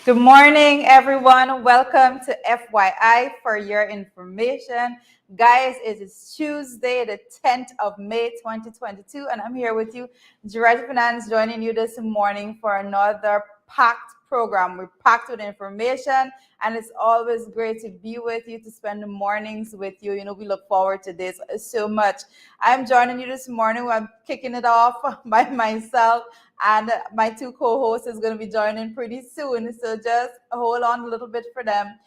Good morning, everyone. Welcome to FYI for your information. Guys, it is Tuesday, the 10th of May, 2022, and I'm here with you, Director Finance, joining you this morning for another packed program. We're packed with information, and it's always great to be with you, to spend the mornings with you. We look forward to this so much. I'm joining you this morning. I'm kicking it off by myself, and my two co-hosts is going to be joining pretty soon, so just hold on a little bit for them.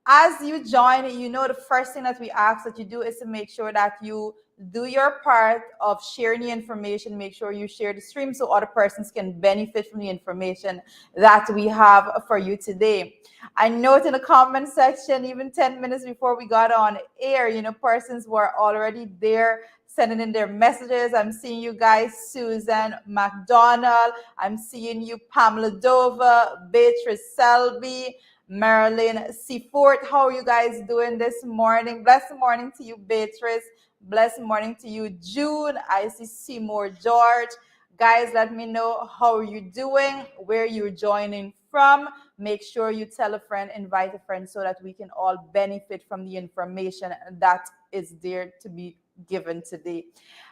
As you join, the first thing that we ask that you do is to make sure that you do your part of sharing the information. Make sure you share the stream so other persons can benefit from the information that we have for you today. I note in the comment section, even 10 minutes before we got on air, persons were already there sending in their messages. I'm seeing you guys, Susan McDonald. I'm seeing you, Pamela Dover, Beatrice Selby, Marilyn Seafort. How are you guys doing this morning? Blessed morning to you, Beatrice. Blessed morning to you, June. I see Seymour George. Guys, let me know how you're doing, where you're joining from. Make sure you tell a friend, invite a friend, so that we can all benefit from the information that is there to be given today.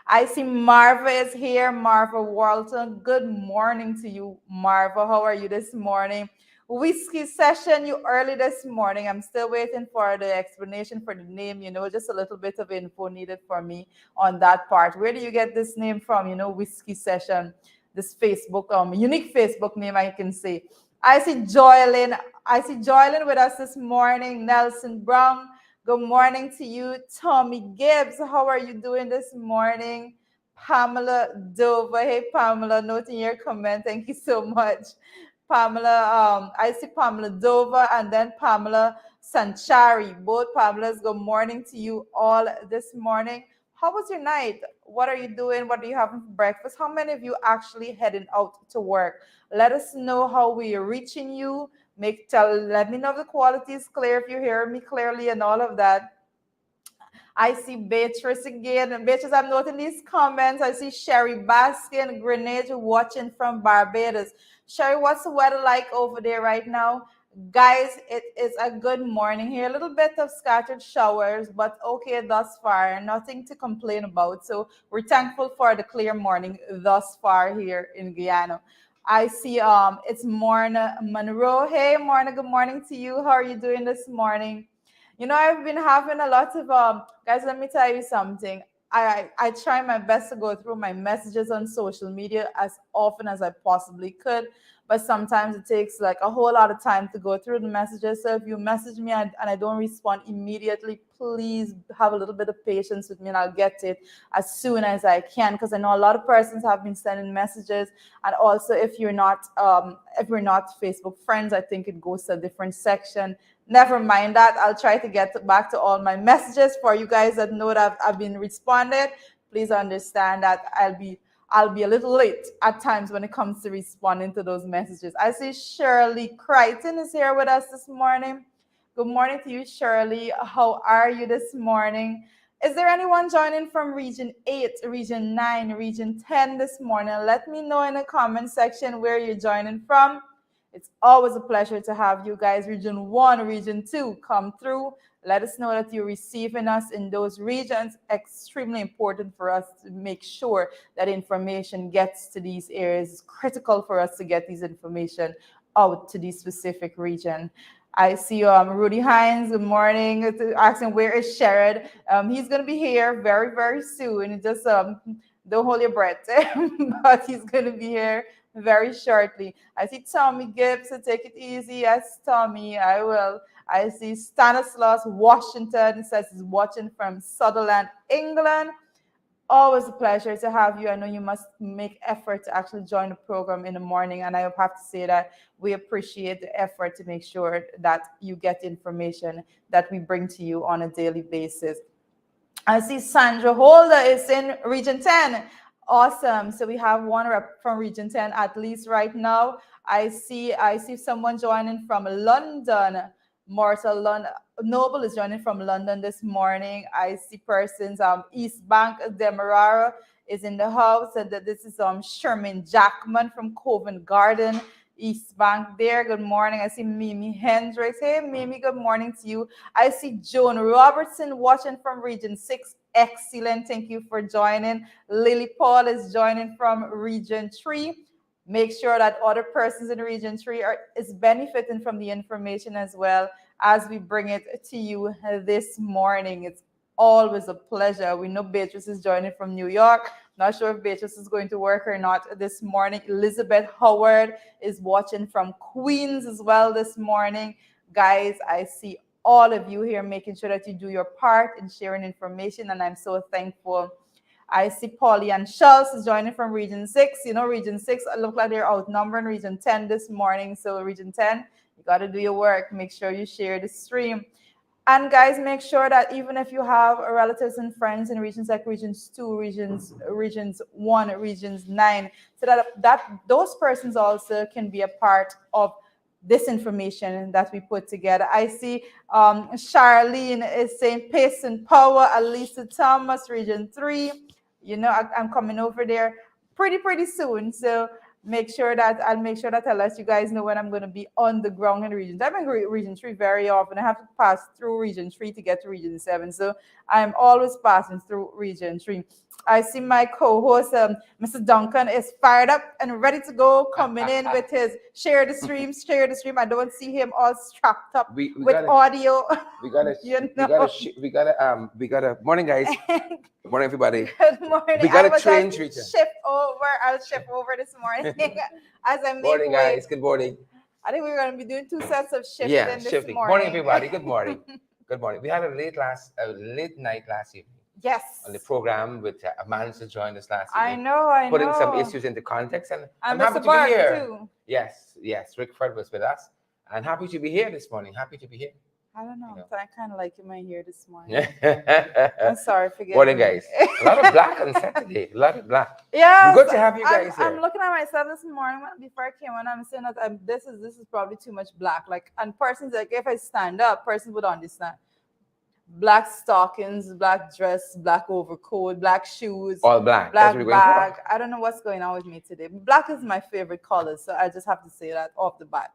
I see Marva is here. Marva Walton. Good morning to you, Marva. How are you this morning? Whiskey session, you early this morning. I'm still waiting for the explanation for the name, just a little bit of info needed for me on that part. Where do you get this name from? Whiskey session, this Facebook, unique Facebook name, I can say. I see Joylyn. With us this morning. Nelson Brown. Good morning to you. Tommy Gibbs. How are you doing this morning? Pamela Dover. Hey, Pamela, noting your comment. Thank you so much. Pamela, I see Pamela Dover and then Pamela Sanchari. Both Pamelas, good morning to you all this morning. How was your night? What are you doing? What are you having for breakfast? How many of you actually heading out to work? Let us know how we are reaching you. Let me know if the quality is clear, if you hear me clearly and all of that. I see Beatrice again. And Beatrice, I'm noting these comments. I see Sherry Baskin, Grenade, watching from Barbados. Sherry, what's the weather like over there right now? Guys, it is a good morning here. A little bit of scattered showers, but okay thus far. Nothing to complain about. So we're thankful for the clear morning thus far here in Guyana. I see it's Morna Monroe. Hey, Morna, good morning to you. How are you doing this morning? I've been having a lot of guys, let me tell you something. I try my best to go through my messages on social media as often as I possibly could, but sometimes it takes like a whole lot of time to go through the messages. So if you message me and I don't respond immediately, please have a little bit of patience with me and I'll get it as soon as I can, because I know a lot of persons have been sending messages. And also, if we're not Facebook friends, I think it goes to a different section. Never mind that. I'll try to get back to all my messages. For you guys that know that I've been responded, please understand that I'll be a little late at times when it comes to responding to those messages. I see Shirley Crichton is here with us this morning. Good morning to you, Shirley. How are you this morning? Is there anyone joining from Region 8, Region 9, Region 10 this morning? Let me know in the comment section where you're joining from. It's always a pleasure to have you guys. Region 1, Region 2, come through. Let us know that you're receiving us in those regions. Extremely important for us to make sure that information gets to these areas. It's critical for us to get these information out to these specific region. I see Rudy Hines, good morning, asking where is Sherrod. He's going to be here very, very soon. Just don't hold your breath, but he's going to be here very shortly. I see Tommy Gibbs, so take it easy. Yes, Tommy, I will. I see Stanislaus Washington, says he's watching from Sutherland, England. Always a pleasure to have you. I know you must make effort to actually join the program in the morning, and I have to say that we appreciate the effort to make sure that you get information that we bring to you on a daily basis. I see Sandra Holder is in Region 10. Awesome. So we have one rep from Region 10 at least right now. I see someone joining from London. Martha Noble is joining from London this morning. I see persons, East Bank Demerara is in the house, and this is Sherman Jackman from Covent Garden. East Bank there. Good morning. I see Mimi Hendricks. Hey, Mimi, good morning to you. I see Joan Robertson watching from Region 6. Excellent. Thank you for joining. Lily Paul is joining from Region 3. Make sure that other persons in Region 3 is benefiting from the information as well as we bring it to you this morning. It's always a pleasure. We know Beatrice is joining from New York. Not sure if Beatrice is going to work or not this morning. Elizabeth Howard is watching from Queens as well this morning. Guys, I see all of you here making sure that you do your part in sharing information, and I'm so thankful. I see Polly and Schultz is joining from Region 6. You know, Region 6 look like they're outnumbering Region 10 this morning. So Region 10, you got to do your work. Make sure you share the stream. And guys, make sure that even if you have relatives and friends in regions like Regions 2, Regions 1, Regions 9, so that those persons also can be a part of this information that we put together. I see Charlene is saying pace and power. Alisa Thomas, Region 3. You know, I'm coming over there pretty soon. So I'll make sure that I let you guys know when I'm going to be on the ground in the regions. I'm in Region 3 very often. I have to pass through Region 3 to get to Region 7. So I'm always passing through Region 3. I see my co-host, Mr. Duncan, is fired up and ready to go, coming in with his share the stream. I don't see him all strapped up with audio. We gotta. Morning, guys. Good morning, everybody. Good morning. We gotta change. I'll shift over this morning as I make morning, way. Guys. Good morning. I think we're going to be doing 2 sets of shifting this morning. Morning, everybody. Good morning. Good morning. We had a late night last evening. Yes. On the program with Amanda joined us last evening. I know. Putting some issues into context, and I'm happy Mr. to be here. Too. Yes. Rick Fred was with us, and happy to be here this morning. Happy to be here. I don't know. I kind of like my hair this morning. I'm sorry, forget morning, guys. A lot of black on Saturday. A lot of black. Yeah. Good to have you guys here. I'm looking at myself this morning before I came on. I'm saying that this is probably too much black. Like, and persons, like, if I stand up, persons would understand. Black stockings, black dress, black overcoat, black shoes, all black. Black bag. I don't know what's going on with me today. Black is my favorite color, so I just have to say that off the bat.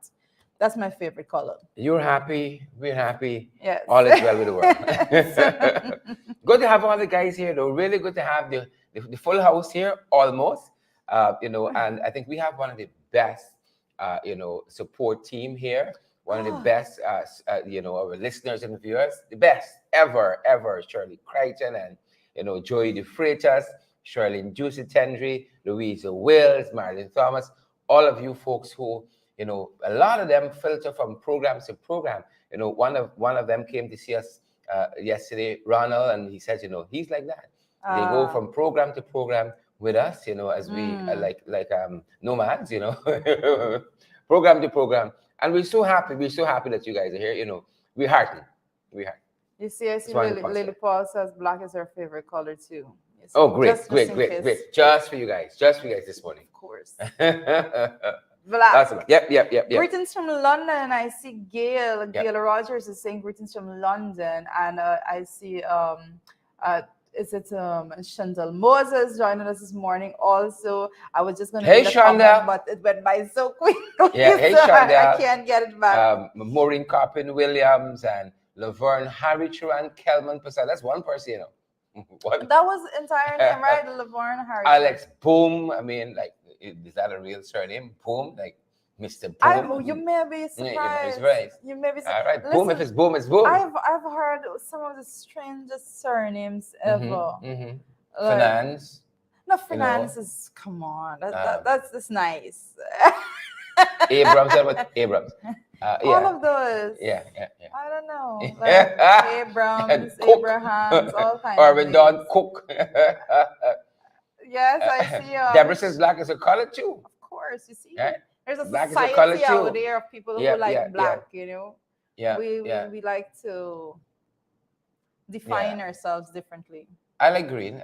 That's my favorite color. You're happy. We're happy. Yes. All is well with the world. Good to have all the guys here, though. Really good to have the full house here, almost. And I think we have one of the best, support team here. One of the best, our listeners and viewers, the best ever. Shirley Crichton and, Joey De Freitas, Charlene Juicy Tendry, Louisa Wills, Marilyn Thomas, all of you folks who, a lot of them filter from program to program. One of them came to see us yesterday, Ronald, and he says, he's like that. They go from program to program with us, as we like nomads, program to program. And we're so happy that you guys are here. We're heartened. You see, I see Lily Paul says black is her favorite color too. Oh, great. Just for you guys this morning. Of course. Black. Awesome. Yep. Greetings from London. I see Gail. Gail Rogers is saying greetings from London. And I see Chantal Moses joining us this morning also. I was just going to Chantal, but it went by so quick. Yeah, hey, Chantal. I can't get it back. Maureen Carpin Williams and Laverne Harry Churan Kelman Prasad. That's one person, That was entire name, right? Laverne Harry. Alex Boom. I mean, like, is that a real surname? Boom, like Mr. Boom. You may be surprised. Right. You may be surprised. All right, Listen, Boom. If it's Boom, it's Boom. I've heard some of the strangest surnames ever. Like, Finance. No, Finance is, come on. That's nice. Abrams, what Abrams? All of those. Yeah. I don't know. Like Abrams, Abrahams, all kinds Arvin Don Cook. Yes, I see. Deborah says black is a color too. Of course, you see. Yeah. There's a black society out there of people who like black, Yeah. We like to define ourselves differently. I like green.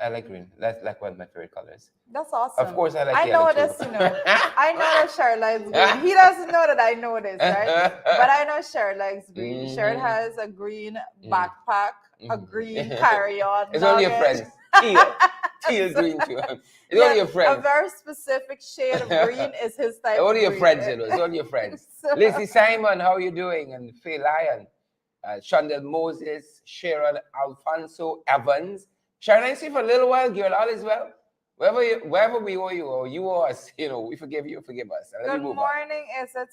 That's like one of my favorite colors. That's awesome. Of course, I like I yellow know this, I know that Cher likes green. He doesn't know that I know this, right? But I know Cher likes green. Cher has a green backpack, a green carry-on. It's only your friends. teal green too. It's only your A friends. very specific shade of green is his type of Only your green. friends, you know. It's only your friends. So- Lizzie Simon, how you doing? And Phil Lyon, Shandel Moses, Sharon Alfonso Evans. Sharon, I see for a little while, girl. All is well. Wherever we owe you or you owe us, you know, we forgive you, forgive us. And let Good me move on. morning. Is it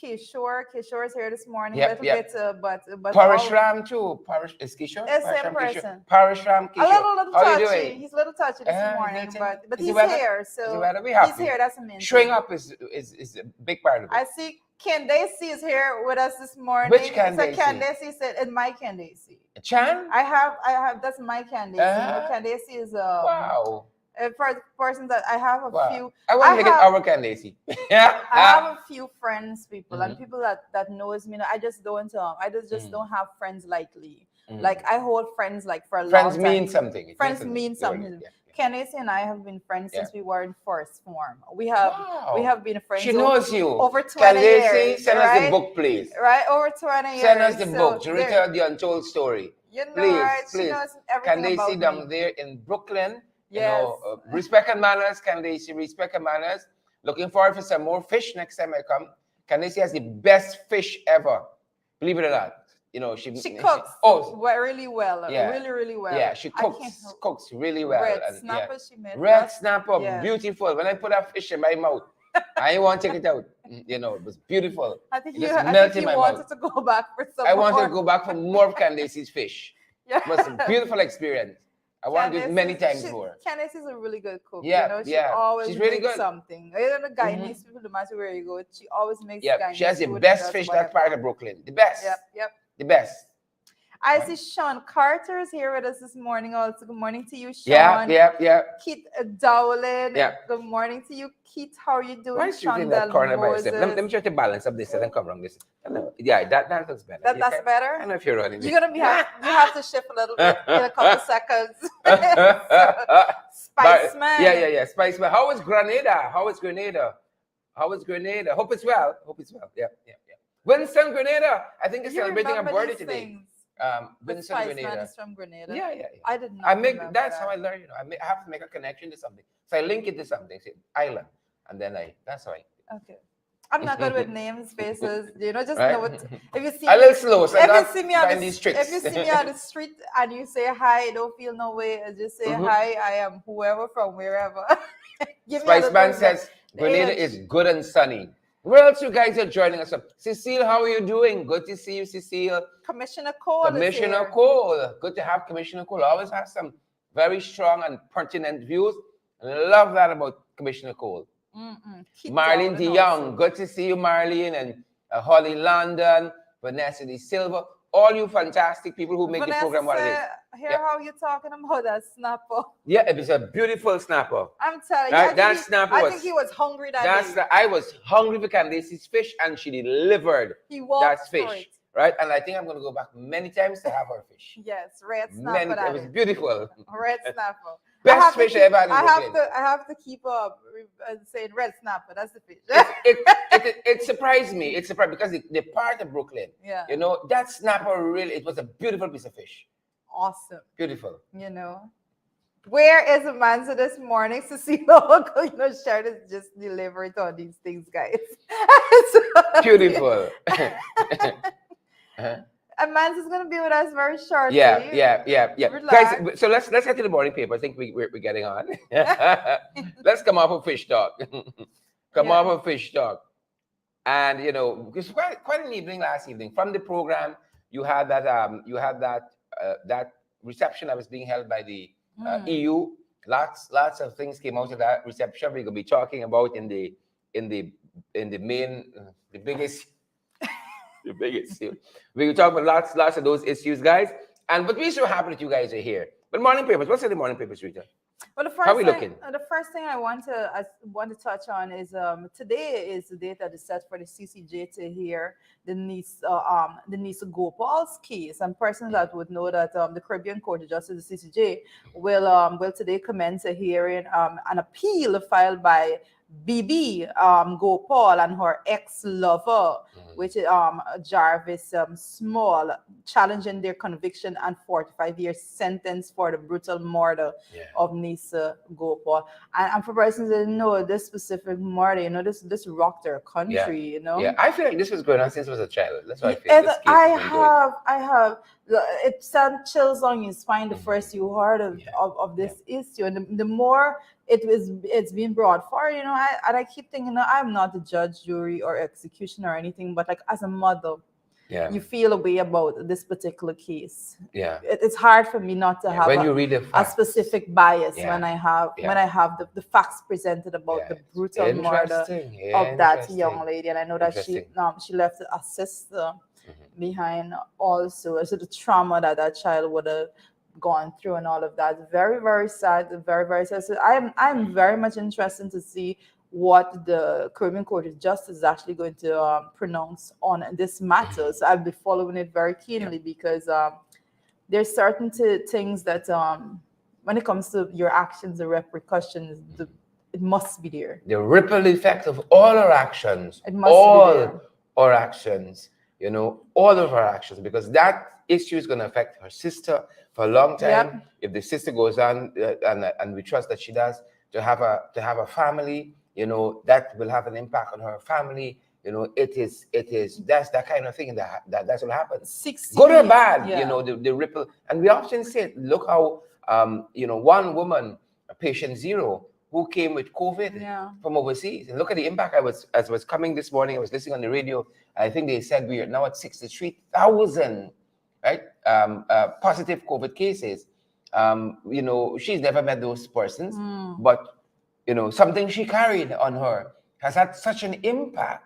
Kishore? Kishore is here this morning. Yep, Little yep. bit, but Parashram too. Is Kishore? It's same Parashram Kishore. person. Parashram A Kishore. little How you touchy. doing? He's a little touchy this morning, meeting. but Is he's the weather- here. Is the So weather? We he's happy. here. That's amazing. Showing up is a big part of it. I see Candace is here with us this morning. Which Candace? So Candace said, "In my Candace." Chan? I have. That's my Candace. Candace is Wow. for the person that I have a Wow. few. I want to make it have- our Candace. I have a few friends, people, and Mhm. people that knows me. I just don't. I just don't have friends lightly. Mhm. Like I hold friends like for a Friends long time. mean something. It Friends means mean something. Yeah. Candace and I have been friends since Yeah. we were in first form. We Wow. have been friends. She knows you. over 20 Candace, years, send us right? the book, please. Right, over 20 years. Send us the So book. there- Jurita, the Untold Story. You know, Please, right? She please. knows everything Candace about down me. there in Brooklyn. Yes. You know, respect and manners, Candace. Respect and manners. Looking forward for some more fish next time I come. Candace has the best fish ever. Believe it or not. You know, she cooks really well. Yeah. Really well. Yeah, she I can't- cooks really well. Red and, snapper she made. Red snapper, yeah. beautiful. When I put that fish in my mouth, I didn't want to take it out. You know, it was beautiful. I think It you, just I melted think my you wanted mouth. to go back for some I wanted more. to go back for more of Candace's fish. Yeah. It was a beautiful experience. I want to do it many times more. Candace is a really good cook. Yeah, you know, she yeah. always She's really makes good. something. Even the Guyanese people, no matter where you go, she always makes Yeah, Guyanese she has the food and best does fish whatever. that part of Brooklyn. The best. Yep. The best. I see Sean Carter is here with us this morning. Also, good morning to you, Sean. Yeah. Keith Dowling. Yeah. Good morning to you, Keith. How are you doing? Why is you Sean in that Del corner by yourself? Moses. Let me try to balance up this and then come around this. Yeah, that looks better. That's I better. don't know if you're running. You're gonna you have to shift a little bit in a couple seconds. Spiceman. Yeah. Spiceman. How is Grenada? Hope it's well. Yeah. Winston Grenada. I think it's You celebrating a remember birthday these today. things. Winston Spiceman Grenada. is from Grenada. Yeah. I did not. I make remember that's that. how I learn. You know, I have to make a connection to something. So I link it to something. Say island, and then that's how I. Okay. I'm not good with names, faces. You know, just Right? know what. If you see A little slow. So if I'm you see me on not the these tricks. if you see me on the street and you say hi, don't feel no way. Just say hi. I am whoever from wherever. Give me a little Spiceman bit. says Grenada is good and sunny. Where else you guys are joining us up? Cecile, how are you doing? Good to see you, Cecile. Commissioner Cole. Commissioner Cole. Good to have Commissioner Cole. Always has some very strong and pertinent views. And I love that about Commissioner Cole. Marlene DeYoung. Good to see you, Marlene. And Holly London, Vanessa De Silva. All you fantastic people who make the program what it is. Hear how you're talking about that snapper. Yeah, it was a beautiful snapper. I'm telling you. Right, that snapper I was- think he was hungry that day. I was hungry for Candace's fish, and she delivered He walked that fish. for it. Right, and I think I'm going to go back many times to have her fish. Yes, red snapper. It was beautiful. Red snapper. Best fish I ever had in Brooklyn. I have to keep up saying red snapper. That's the fish. It surprised me. It surprised because the part of Brooklyn, Yeah. you know, that snapper really, it was a beautiful piece of fish. Awesome. Beautiful. You know. Where is Amanda this morning? Cecilia, you know, Sharon is just delivering on these things, guys. Beautiful. Amanda's gonna be with us very shortly. Yeah. Relax. Guys, so let's get to the morning paper. I think we're getting on. Let's come off of fish talk. Off of fish talk. And you know, it's quite an evening last evening. From the program, you had that reception that was being held by the EU. Lots of things came out of that reception. We're gonna be talking about in the main, the biggest. The biggest. We can talk about lots of those issues, guys. But we're so happy that you guys are here. But morning papers, what's in the morning papers, Rita? Well, the first thing I want to touch on is today is the date that is set for the CCJ to hear the niece Gopal's case. And persons that would know that the Caribbean Court of Justice, the CCJ, will today commence a hearing an appeal filed by BB Gopal and her ex-lover, which Jarvis Small, challenging their conviction and 45-year sentence for the brutal murder of Nisa Gopal. And for persons that know this specific murder, this rocked their country, Yeah, I feel like this was going on since I was a child. That's what I feel. This case I have. It sent chills on your spine the first you heard of this issue, and the more it's been brought forward, I keep thinking, I'm not the judge, jury, or executioner or anything, but like as a mother, you feel a way about this particular case. It's hard for me not to have when you read a specific bias when I have the facts presented about the brutal murder of that young lady, and I know that she left a sister behind also, so the trauma that child would have gone through and all of that. Very, very sad, very, very sad. So I'm very much interested to see what the Caribbean Court of Justice is actually going to pronounce on this matter. So I'll be following it very keenly because there's certain things that when it comes to your actions, the repercussions, it must be there. The ripple effect of all our actions, all our actions, all of our actions, because that issue is going to affect her sister for a long time. If the sister goes on, and we trust that she does, to have a family, that will have an impact on her family. That's that kind of thing that's what happens. Good or bad, the ripple. And we often say, look how one woman, patient zero, who came with COVID from overseas, and look at the impact. As I was coming this morning, I was listening on the radio. I think they said we are now at 63,000, right? Positive COVID cases. She's never met those persons, but something she carried on her has had such an impact,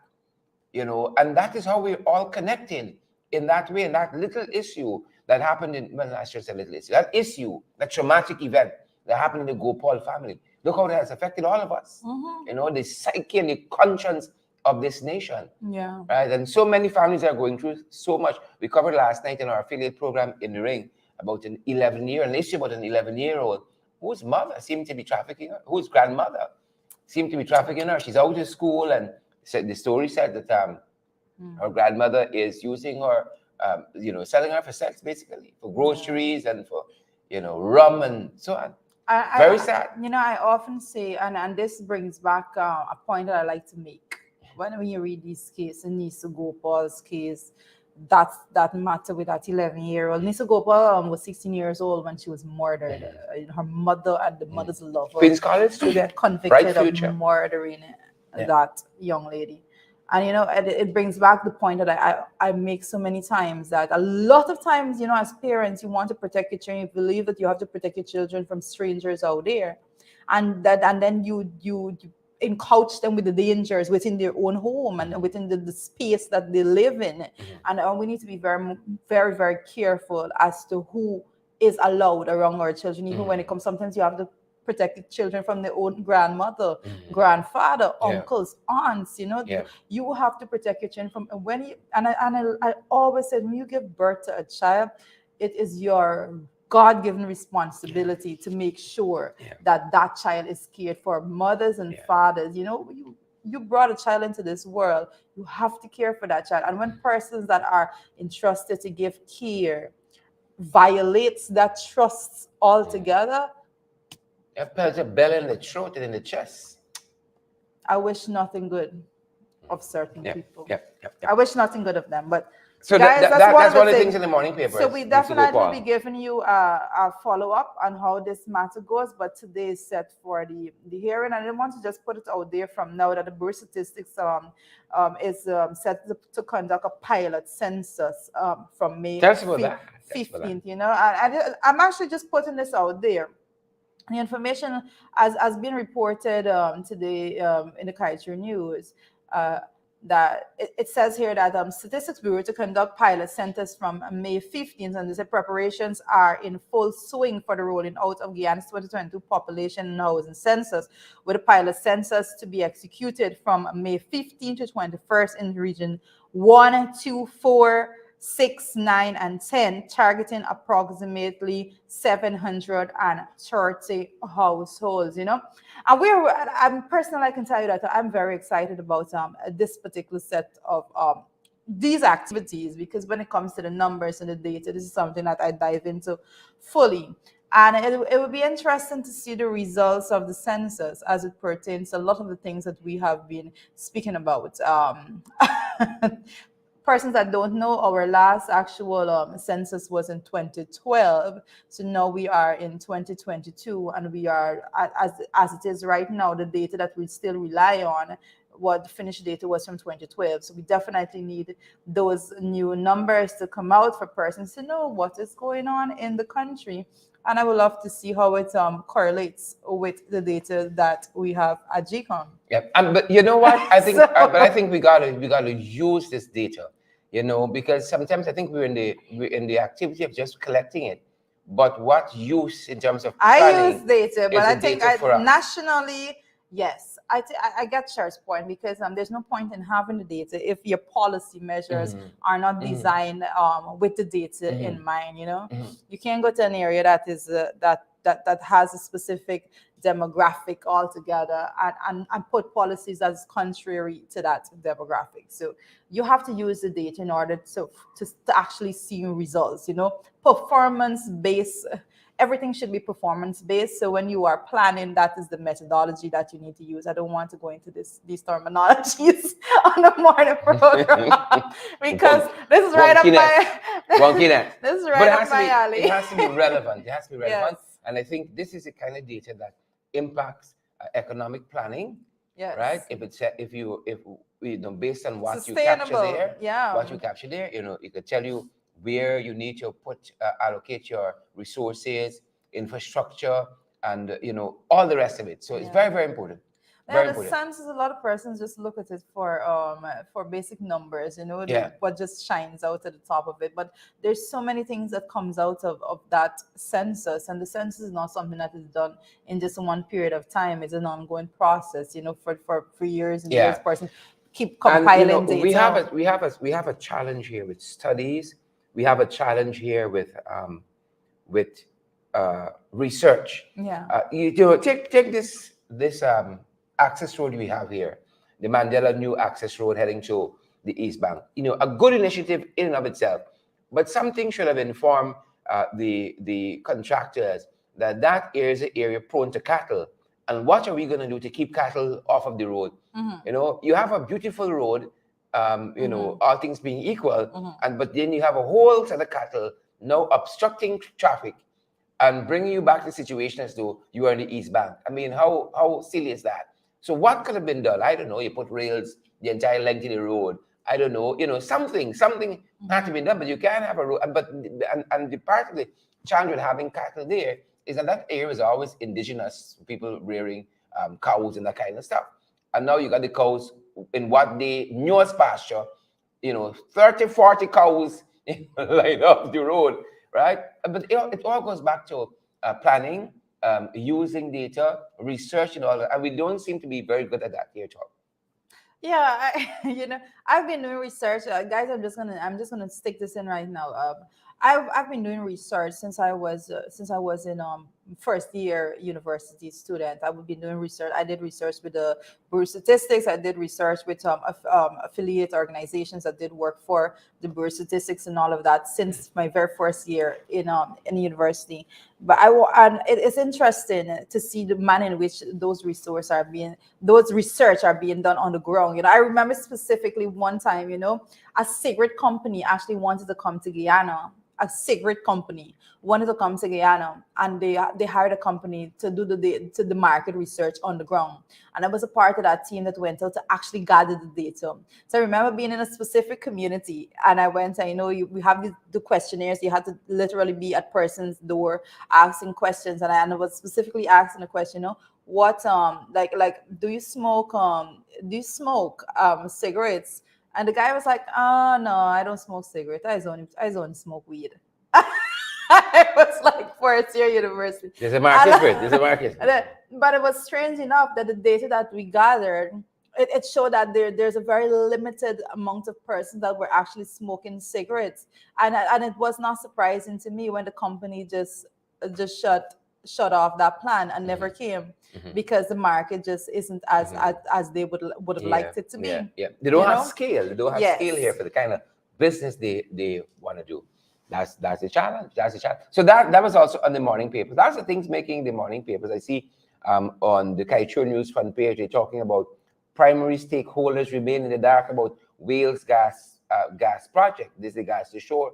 and that is how we're all connected in that way. And that little issue that happened I should say little issue, that traumatic event that happened in the Gopal family. Look how that has affected all of us. The psyche and the conscience of this nation. Right. And so many families are going through so much. We covered last night in our affiliate program In the Ring about an issue about an 11-year-old whose mother seemed to be trafficking her, whose grandmother seemed to be trafficking her. She's out of school, and the story said that her grandmother is using her, selling her for sex, basically, for groceries and for, rum and so on. Very sad. I often say, and this brings back a point that I like to make. When you read these cases, Nisa Gopal's case, that matter with that 11-year-old. Nisa Gopal was 16 years old when she was murdered. Her mother and the mother's lover, Queen's College student, convicted of murdering that young lady. And it brings back the point that I make so many times, that a lot of times, as parents, you want to protect your children. You believe that you have to protect your children from strangers out there, and then you encouch them with the dangers within their own home and within the space that they live in. And we need to be very, very, very careful as to who is allowed around our children. Even when it comes, sometimes you have to protect the children from their own grandmother, grandfather, uncles, aunts. You have to protect your children from I always said, when you give birth to a child, it is your God-given responsibility to make sure that child is cared for. Mothers and fathers, you brought a child into this world, you have to care for that child. And when persons that are entrusted to give care violates that trust altogether, it puts a bell in the throat and in the chest. I wish nothing good of certain people. I wish nothing good of them, but so guys, that's one of the things in the morning paper. So we definitely be giving you a follow-up on how this matter goes, but today is set for the hearing. And I didn't want to just put it out there from now that the Bureau of Statistics is set to conduct a pilot census from May 15th. I'm actually just putting this out there. The information has been reported today in the Kaiser News. That it says here that Statistics Bureau to conduct pilot census from May 15th, and they said preparations are in full swing for the rolling out of Guyana's 2022 population and housing census, with a pilot census to be executed from May 15th to 21st in region 1, 2, 4, 6, 9, and 10, targeting approximately 730 households, And I'm personally, I can tell you that I'm very excited about this particular set of these activities, because when it comes to the numbers and the data, this is something that I dive into fully. And it would be interesting to see the results of the census as it pertains to a lot of the things that we have been speaking about. Persons that don't know, our last actual census was in 2012. So now we are in 2022, and we are, as it is right now, the data that we still rely on, what the finished data was from 2012. So we definitely need those new numbers to come out for persons to know what is going on in the country. And I would love to see how it correlates with the data that we have at GCOM. Yeah, but you know what? I think, but I think we gotta use this data, because sometimes I think we're in the activity of just collecting it, but what use in terms of planning? I use data, but I think data nationally, yes, I get Cher's point, because there's no point in having the data if your policy measures are not designed with the data in mind. You can't go to an area that is that has a specific demographic altogether and put policies that's contrary to that demographic. So you have to use the data in order to actually see results. Performance based. Everything should be performance based. So when you are planning, that is the methodology that you need to use. I don't want to go into these terminologies on the morning program because this is right up my this is right up my alley. It has to be relevant. It has to be relevant. Yes. And I think this is the kind of data that impacts economic planning. Yes. Right. If based on what you capture there, what you capture there, it could tell you where you need to allocate your resources, infrastructure, and all the rest of it. So it's very, very important. The census, a lot of persons just look at it for basic numbers, what just shines out at the top of it. But there's so many things that comes out of that census, and the census is not something that is done in just one period of time. It's an ongoing process, for years and years. Persons keep compiling data. We have a challenge here with studies. We have a challenge here with research. Take this access road we have here, the Mandela New Access Road heading to the East Bank. A good initiative in and of itself, but something should have informed the contractors that is an area prone to cattle, and what are we going to do to keep cattle off of the road? You have a beautiful road. All things being equal, but then you have a whole set of cattle now obstructing traffic and bringing you back to the situation as though you are in the East Bank. I mean, how silly is that? So what could have been done? I don't know. You put rails the entire length of the road. I don't know. Something had to be done, but you can't have a road. But the part of the challenge with having cattle there is that area is always indigenous people rearing cows and that kind of stuff. And now you got the cows in what the newest pasture, 30, 40 cows line up the road, right? But it all goes back to planning, using data, research, and all that. And we don't seem to be very good at that here, Tom. Yeah, I've been doing research, guys. I'm just gonna stick this in right now. I've been doing research since I was in first year university student. I would be doing research. I did research with the Bureau of Statistics. I did research with affiliate organizations. I did work for the Bureau of Statistics and all of that since my very first year in university. But it's interesting to see the manner in which those research are being done on the ground. I remember specifically one time, a cigarette company actually wanted to come to Guyana. A cigarette company wanted to come to Guyana, and they hired a company to do the market research on the ground. And I was a part of that team that went out to actually gather the data. So I remember being in a specific community, and I went and we have the questionnaires. You had to literally be at person's door asking questions, and I was specifically asking a question, what do you smoke cigarettes? And the guy was like, "Oh no, I don't smoke cigarettes. I only smoke weed." I was like fourth year university. There's a market for it. There's a market. But it was strange enough that the data that we gathered it showed that there's a very limited amount of persons that were actually smoking cigarettes, and it was not surprising to me when the company just shut off that plan and never came, because the market just isn't as they would have liked it to be. Yeah. They don't You have know? scale. They don't have scale here Yes. for the kind of business they want to do. That's a challenge. That's a challenge. So that was also on the morning papers. That's the things making the morning papers. I see on the Kaichur News front page, they're talking about primary stakeholders remain in the dark about Wales gas project. This is the gas to shore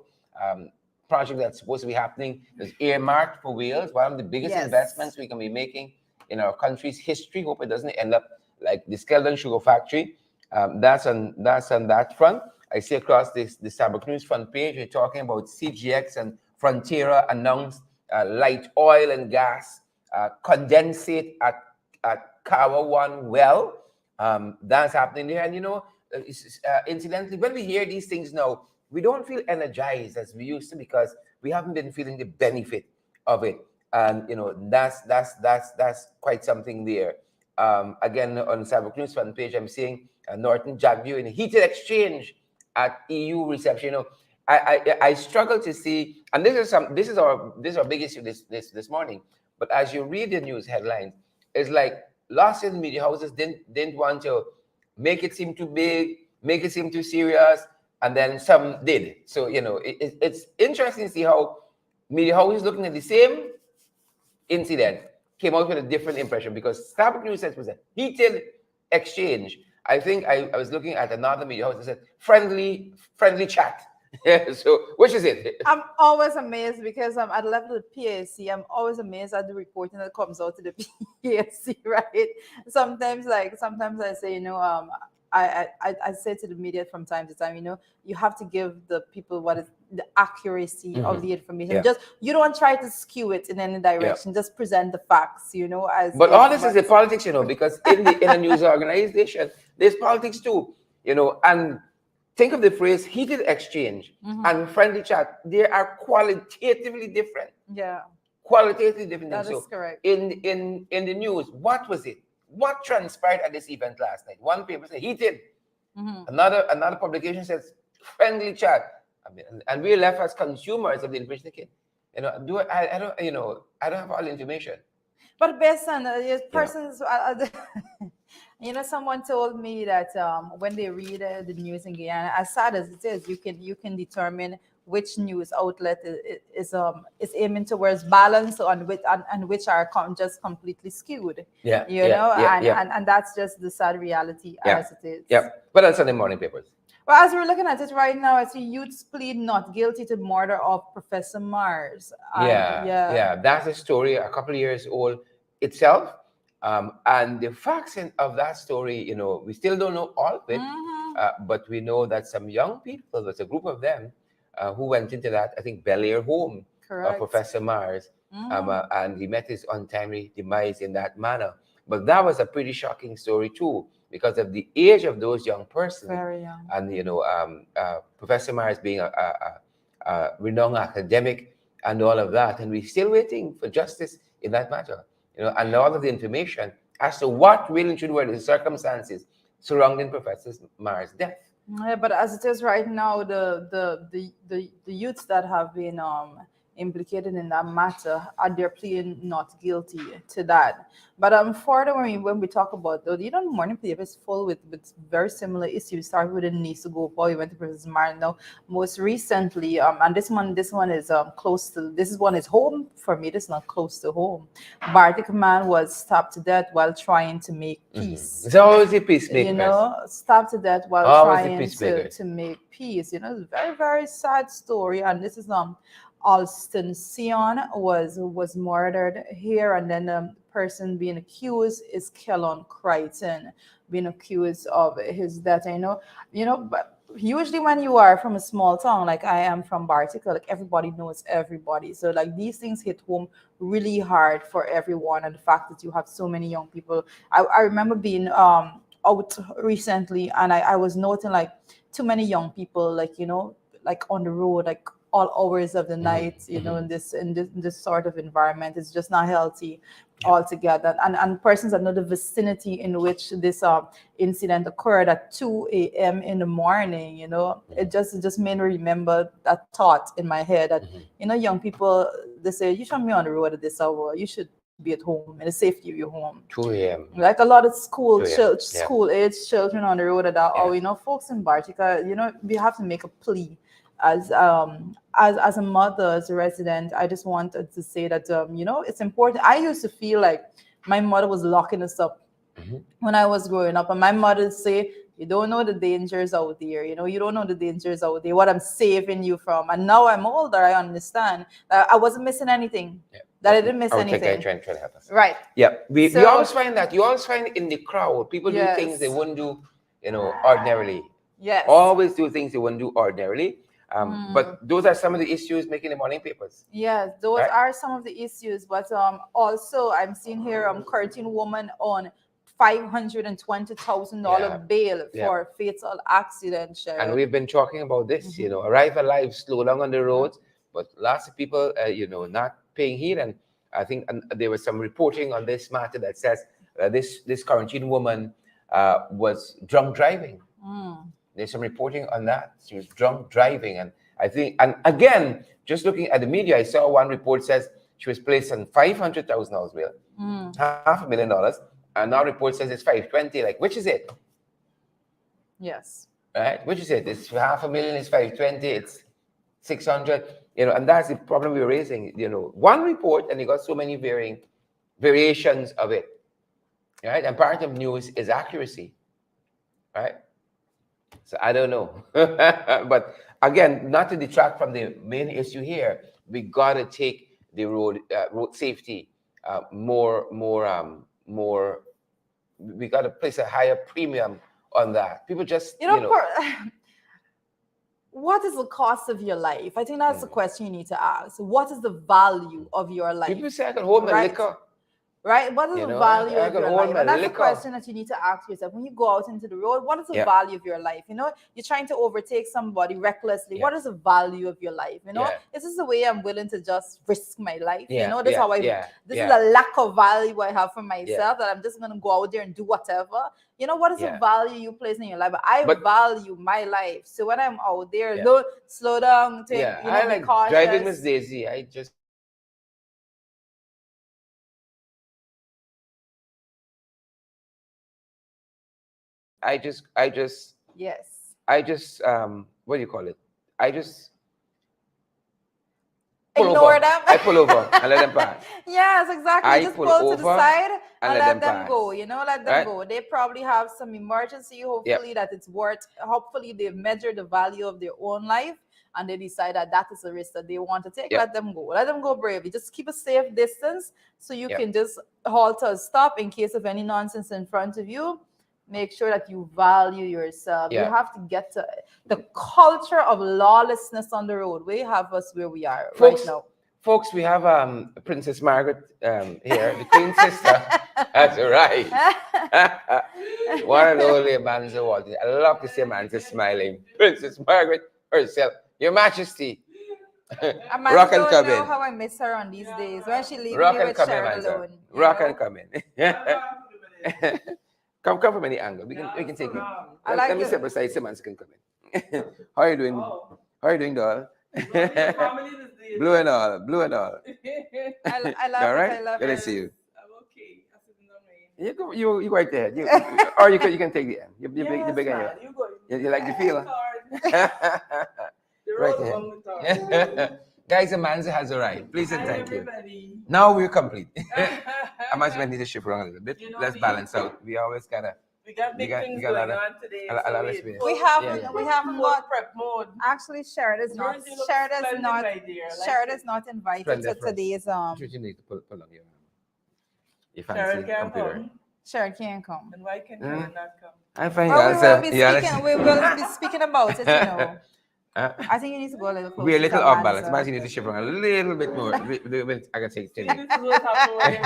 project that's supposed to be happening. Is earmarked for Wales, one of the biggest Yes. investments we can be making in our country's history. Hope it doesn't end up like the Skeldon Sugar Factory. That's on that front. I see across the Sabbath News front page, we're talking about CGX and Frontiera announced light oil and gas condensate at Kawa 1 well. That's happening there. And, incidentally, when we hear these things now, we don't feel energized as we used to, because we haven't been feeling the benefit of it. And, that's quite something there. Again, on Sabbath News front page, I'm seeing Norton Jagview in a heated exchange at EU reception. I struggle to see, and this is our big issue this morning. But as you read the news headlines, it's like lots of media houses didn't want to make it seem too big, make it seem too serious, and then some did. So it's interesting to see how media houses looking at the same incident came out with a different impression, because Sabbath News says it was a heated exchange. I think I was looking at another media house that said friendly chat. So which is it? I'm always amazed because at the level of the PAC, I'm always amazed at the reporting that comes out to the PAC, right? Sometimes I say, I say to the media from time to time, you have to give the people what is the accuracy of the information. Yeah. Just you don't try to skew it in any direction. Just present the facts, as. But all this is the politics, because in a news organization, there's politics too, and think of the phrase heated exchange and friendly chat. They are qualitatively different. Yeah. Qualitatively different. That is correct. In the news, what was it? What transpired at this event last night? One paper said heated. Another publication says friendly chat. And we're left as consumers of the information again. I don't have all the information. But based on persons, someone told me that when they read the news in Guyana, as sad as it is, you can determine which news outlet is aiming towards balance and which are just completely skewed. And that's just the sad reality as it is. Yeah. What else on the morning papers? Well, as we're looking at it right now, I see youths plead not guilty to murder of Professor Mars. That's a story a couple of years old itself. And the facts of that story, we still don't know all of it, but we know that some young people, there's a group of them who went into that, I think, Bel Air home of Professor Mars, and he met his untimely demise in that manner. But that was a pretty shocking story too, because of the age of those young persons. Very young. And, Professor Mars being a renowned academic and all of that. And we're still waiting for justice in that matter, and all of the information as to what really should were the circumstances surrounding Professor Mars' death. Yeah, but as it is right now, the youths that have been implicated in that matter they're pleading not guilty to that. But further when we talk about the morning paper is full with very similar issues. Started with Denise Gopa, we went to Professor Mars. Now most recently, and this one is close to, this one is home for me. This is not close to home. Bartic man was stabbed to death while trying to make peace. It's always a peacemaker. Stabbed to death while trying to make peace. It's a very, very sad story. And this is Alston Sion was murdered here, and then the person being accused is Kellon Crichton, being accused of his death. But usually when you are from a small town, like I am from Bartica, like everybody knows everybody. So like these things hit home really hard for everyone, and the fact that you have so many young people. I remember being out recently, and I was noting like too many young people, like on the road, like all hours of the night, you know, in this sort of environment. It's just not healthy altogether. And persons that know the vicinity in which this incident occurred at 2 a.m. in the morning, you know, it just made me remember that thought in my head that, you know, young people, they say, you shouldn't be on the road at this hour. You should be at home in the safety of your home. 2 a.m. Like a lot of school 2 a.m. school age children on the road at that hour, you know, folks in Bartica, you know, we have to make a plea as a mother, as a resident. I just wanted to say that you know, it's important. I used to feel like my mother was locking us up when I was growing up, and my mother would say, you don't know the dangers out there, you know, you don't know the dangers out there, what I'm saving you from. And now I'm older, I understand that I wasn't missing anything. That I didn't miss anything. Trying to help us. Right. Yeah. We always find that. You always find in the crowd, people do things they wouldn't do, you know, ordinarily. Yes. Always do things they wouldn't do ordinarily. But those are some of the issues making the morning papers. Yes, those are some of the issues. But also I'm seeing here Curtin woman on $520,000 bail for fatal accident. And we've been talking about this, you know, arrive alive, slow down on the roads, but lots of people, you know, not paying heed. And I think there was some reporting on this matter that says this quarantine woman was drunk driving. There's some reporting on that. She was drunk driving. And I think, and again, just looking at the media, I saw one report says she was placed on $500,000 bail, $500,000. And now report says it's 520. Like, which is it? Yes. Right? Which is it? It's $500,000, it's 520, it's 600. You know, and that's the problem we're raising. You know, one report, and you got so many variations of it. Right? And part of news is accuracy. Right? So I don't know. But again, not to detract from the main issue here, we got to take the road safety more. We got to place a higher premium on that. People just, you know what is the cost of your life? I think that's the question you need to ask. What is the value of your life? People say I can hold my liquor. Right? What is the value of your life? And that's the question that you need to ask yourself. When you go out into the road, what is the value of your life? You know, you're trying to overtake somebody recklessly. What is the value of your life? You know, is this the way I'm willing to just risk my life? You know, this is how this is a lack of value I have for myself, that I'm just going to go out there and do whatever. You know, what is the value you place in your life? I value my life. So when I'm out there, don't slow down, take, you know, I like be cautious. driving Miss Daisy. I just what do you call it? I just ignore them. I pull over and let them pass. Yes, exactly. Just pull to the side and let them go. You know, let them go. They probably have some emergency. Hopefully that it's worth. Hopefully they've measured the value of their own life and they decide that is a risk that they want to take. Let them go. Let them go bravely. Just keep a safe distance so you can just halt or stop in case of any nonsense in front of you. Make sure that you value yourself. You have to get to the culture of lawlessness on the road. We have us where we are right now. Folks, we have Princess Margaret here, the Queen's sister. That's right. What an lovely Manza was. I love to see Manza smiling. Princess Margaret herself. Your Majesty. Rock and come in. Know how I miss her on these days. When she leaves me with Sharon alone. Rock and come in. Come from any angle. We can take it. Let me step aside. Someone can come in. How are you doing? How are you doing, doll? Blue and all. I love it. I love it. Let's see you. I'm okay. I sit You right there. Or you can take the end. You big end. You like the feel? Right there. Guys, Amanza has arrived. Please and thank you. Now we're complete. I might need to shift around a little bit. Let's balance out. We always gotta. We got big things going on today. A lot of space. We have not prep mode. Actually, Sharon is not invited to today's You need to pull on your fancy computer. Sharon can't come. And why can Sharon not come? I'm fine. We will be speaking about it, you know. I think you need to go a little closer. We're a little to off balance. Mansa. Man's need to shift around a little bit more. I can say See, this is what's happening.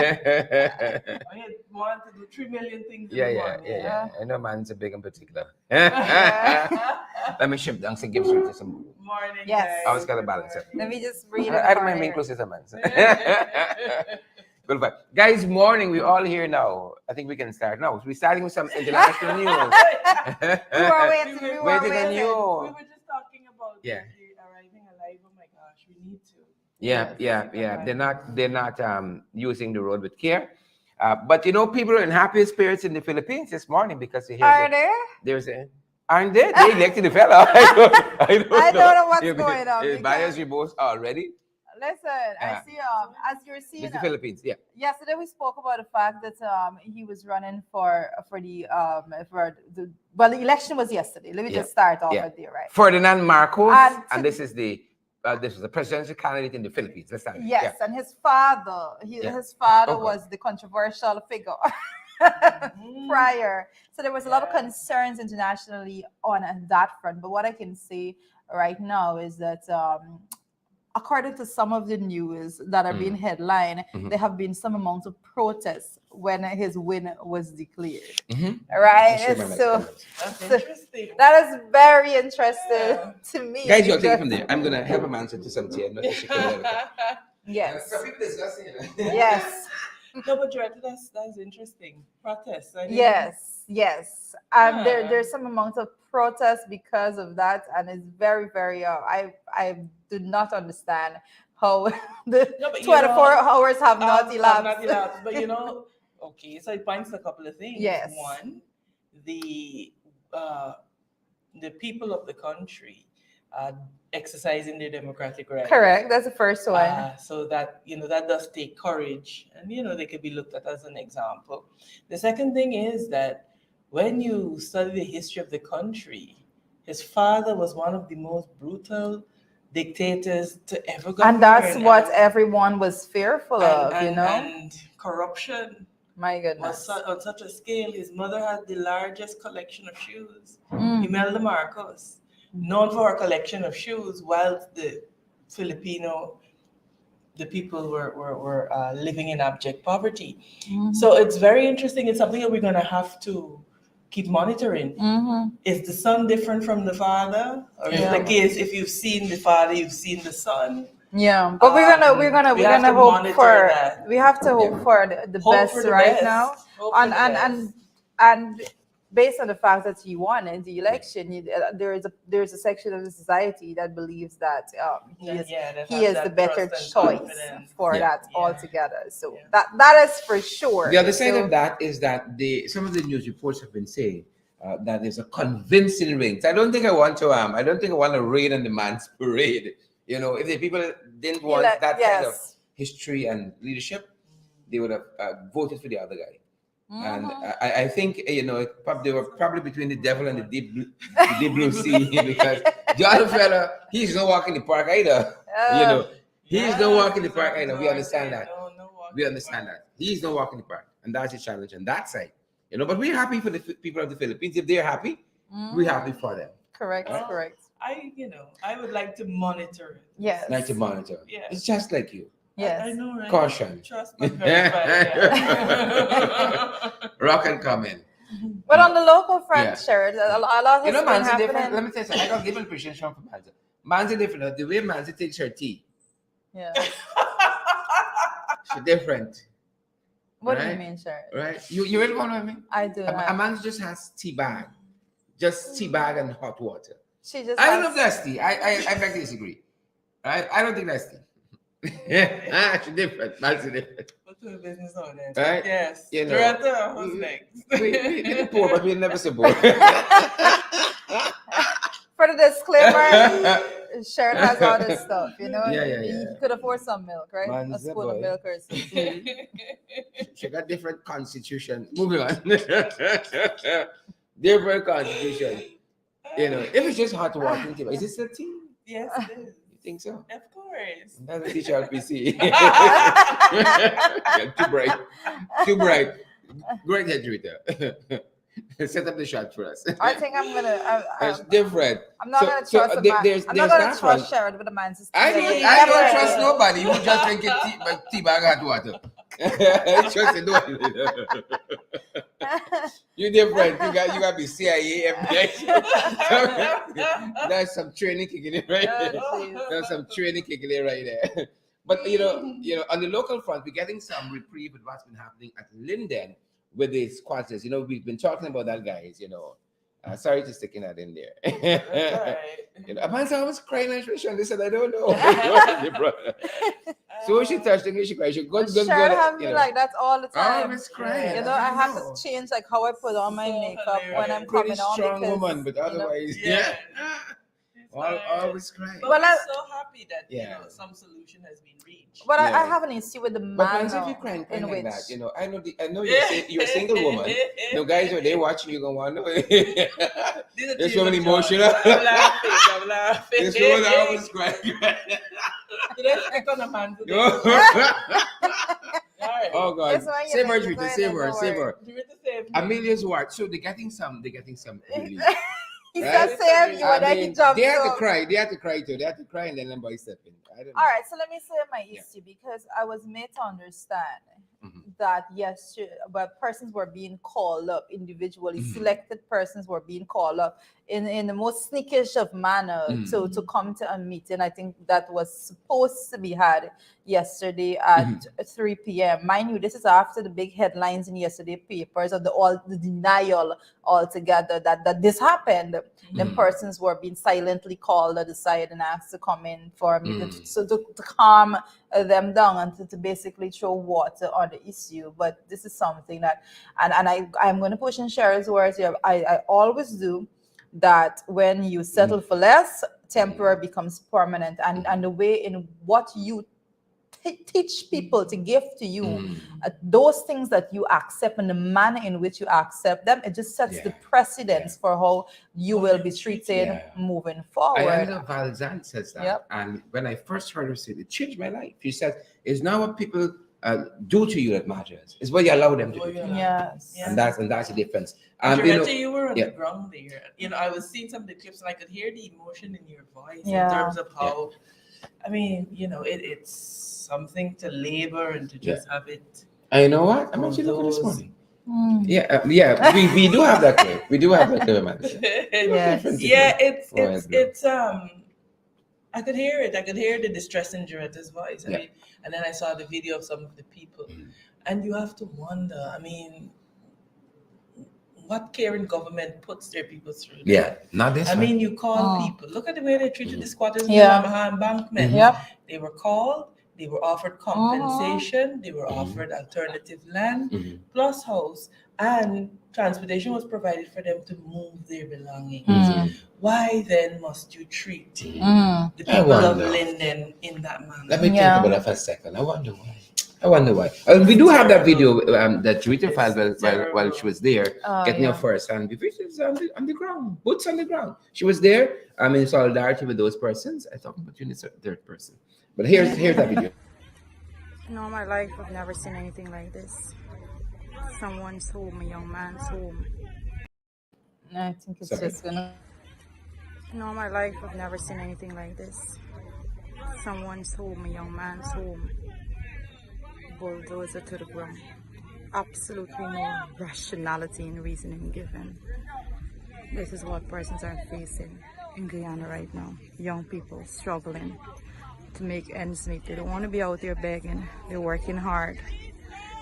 I want to do 3 million things in the morning. Yeah. I know man's a big in particular. Yeah. Let me shift down and give you some. Morning, Yes. guys. I always gotta balance it. Let me just read it. I don't mind being closer to man's. Good vibe. Guys, morning. We're all here now. I think we can start now. We're starting with some international news. We were waiting. Waiting on We you. were just talking about Yeah. the arriving alive. Oh my gosh, we need to. Yeah. They're not using the road with care. But people are in happy spirits in the Philippines this morning because they hear Are there? there's a aren't they? They elected the fella. I don't know what's going on, Is because- bias remorse already? Listen, I see. As you're seeing, It's the Philippines. Yeah. yesterday we spoke about the fact that he was running for the the election was yesterday. Let me just start off with there, right? Ferdinand Marcos, And and this is the presidential candidate in the Philippines. Let's start. Yes, and his father, his father was the controversial figure prior. So there was a lot of concerns internationally on that front. But what I can say right now is that according to some of the news that are being headlined, there have been some amount of protests when his win was declared. Right? So That's interesting. that is very interesting to me. Guys, you'll take it from there. I'm gonna help him answer to some tea. Yes. Some people discussing it. Yes. No, but Jordan, that's interesting. Protests. I mean, Yes. And there's some amount of protest because of that, and it's very, very. I do not understand how the 24 hours have not elapsed. But okay. So it points to a couple of things. Yes. One, the people of the country exercising their democratic rights. Correct. That's the first one. So that that does take courage, and they could be looked at as an example. The second thing is that when you study the history of the country, his father was one of the most brutal dictators to ever govern. And that's what everyone was fearful of, And corruption. My goodness. Was on such a scale. His mother had the largest collection of shoes. Imelda Marcos, known for her collection of shoes, while the people were living in abject poverty. So it's very interesting. It's something that we're going to have to keep monitoring. Is the son different from the father, or is the case if you've seen the father, you've seen the son? Yeah, but we're gonna hope for that. We have to hope for the best right now, and based on the fact that he won in the election, there's a section of the society that believes that he is the better choice for that altogether. So that is for sure. The other side of that is that some of the news reports have been saying that there's a convincing ring. So I don't think I want to rain on the man's parade. If the people didn't want that kind of history and leadership, they would have voted for the other guy. And I think they were probably between the devil and the deep blue sea, because the other fella, he's not walking the park either. He's not walking the park either. We understand that. We understand that he's not walking the park, and that's a challenge on that side. But we're happy for the people of the Philippines. If they're happy, we're happy for them. Correct. Correct. I would like to monitor it. Yes. Like to monitor. Yeah. It's just like you. Yes. I know, right? Caution. Trust but verify. Rock and comment. But on the local front, Sherrod, a lot has been Man's different. happening. Let me tell you something. I got given appreciation from Man's. Man's different. The way Man's takes her tea, Yeah. she's different. What do you mean, Sherrod? Right? You really want to know what I mean? I do. A man just has tea bag. Just tea bag and hot water. She just. I don't know if that's tea. I beg to disagree. Right? I don't think that's tea. She's different. Man's different. What's the business on there? Right? Yes. You know. Director, who's next? We're poor, but we're never so poor. For the disclaimer, Sherrod has all this stuff, Yeah. He could afford some milk, right? Man's a spoon boy. of milk or something. She got different constitution. Moving on. Different constitution. If it's just hot water, is it still tea? Yes, it is. You think so? Of course. That's a teacher RPC. Yeah, too bright. Great head reader. Set up the shot for us. I think I'm gonna. It's different. I'm not gonna So, trust the man. there's I'm not gonna that trust one. Sherrod with the man's sister. I don't Never. trust nobody who just drink tea bag hot water. I trust nobody. You're different. You got to be CIA, FBI. There's some training kicking in right there. There's some training kicking in right there. But you know, on the local front, we're getting some reprieve with what's been happening at Linden with these squatters. You know, we've been talking about that, guys. You know, sorry to sticking that in there. You know, a man said I was crying and they said I don't know. So she touched the she cried. She good. Sherrod have me like that's all the time. Always crying. You know, I have to change like how I put on my makeup when I'm coming pretty on. strong because, woman, but otherwise, Yeah. always crying. But Well, I'm so happy that some solution has been reached. But Yeah. I have an issue with the But manner man, if you crying in like which. that, you know, I know you're a single woman. No guys, when they watching you, gonna want to know. This woman emotional. I'm laughing. This woman always crying. Did I pick on a man today? Oh God! That's why you Save her, make it Rita. go Save in her. the Save her. Do it the same. Amelia's work. So they're getting some relief. He Right? said same you I and then he mean, jumped they had to up. cry. They had to cry too. They had to cry and then somebody step in. I don't know. All right, so let me say my Yeah. issue because I was made to understand Mhm. that yes, but persons were being called up individually, Mhm. selected persons were being called up in the most sneakish of manner to come to a meeting. I think that was supposed to be had yesterday at 3 p.m. Mind you, this is after the big headlines in yesterday papers of the denial altogether that this happened. Then persons were being silently called aside and asked to come in for a meeting to calm them down and to basically throw water on the issue. But this is something that, and I'm going to push in Cheryl's words here. I always do that when you settle for less, temporary becomes permanent. And the way in what you teach people to give to you, those things that you accept and the manner in which you accept them, it just sets the precedence for how you will be treated moving forward. I know Valzan says that. Yep. And when I first heard her say it, it changed my life. She said, it's not what people do to you that matters. It's what you allow them to do. Yes. And that's the difference. You were on the ground there. You know, I was seeing some of the clips and I could hear the emotion in your voice in terms of how, I mean, you know, it's something to labor and to just have it. And you know what? I'm actually looking this morning. We do have that clip. We do have that clip, man. It's I could hear it. I could hear the distress in Joretta's voice. I mean, and then I saw the video of some of the people. And you have to wonder, I mean, what caring government puts their people through. Not this I one. mean, you call people. Look at the way they treated the squatters in the Yamaha embankment. They were called. They were offered compensation. They were offered alternative land, plus house, and transportation was provided for them to move their belongings. Why then must you treat the people of Linden in that manner? Let me think about that for a second. I wonder why. We do have that video that Rita filed while she was there, getting her first. And the video is on the ground, boots on the ground. She was there. I'm in solidarity with those persons. I thought about you in the third person. But here's that video. In all my life, I've never seen anything like this. Someone's home, a young man's home. I think it's just gonna. In all my life, I've never seen anything like this. Someone's home, a young man's home. Bulldozer to the ground. Absolutely no rationality in reasoning given. This is what persons are facing in Guyana right now. Young people struggling to make ends meet. They don't want to be out there begging. They're working hard.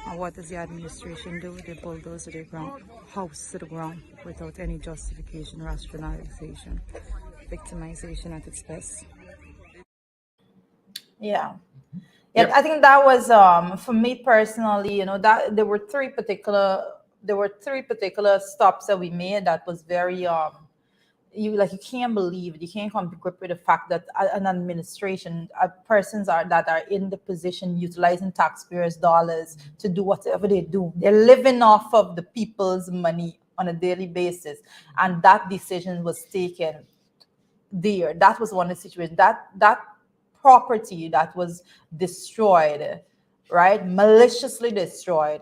And what does the administration do? They bulldoze to the ground, house to the ground, without any justification, rationalization, victimization at its best. I think that was for me personally, you know, that there were three particular stops that we made that was very you can't believe it. You can't come to grip with the fact that an administration, persons that are in the position utilizing taxpayers' dollars to do whatever they do. They're living off of the people's money on a daily basis, and that decision was taken there. That was one of the situations. That property that was destroyed, right, maliciously destroyed.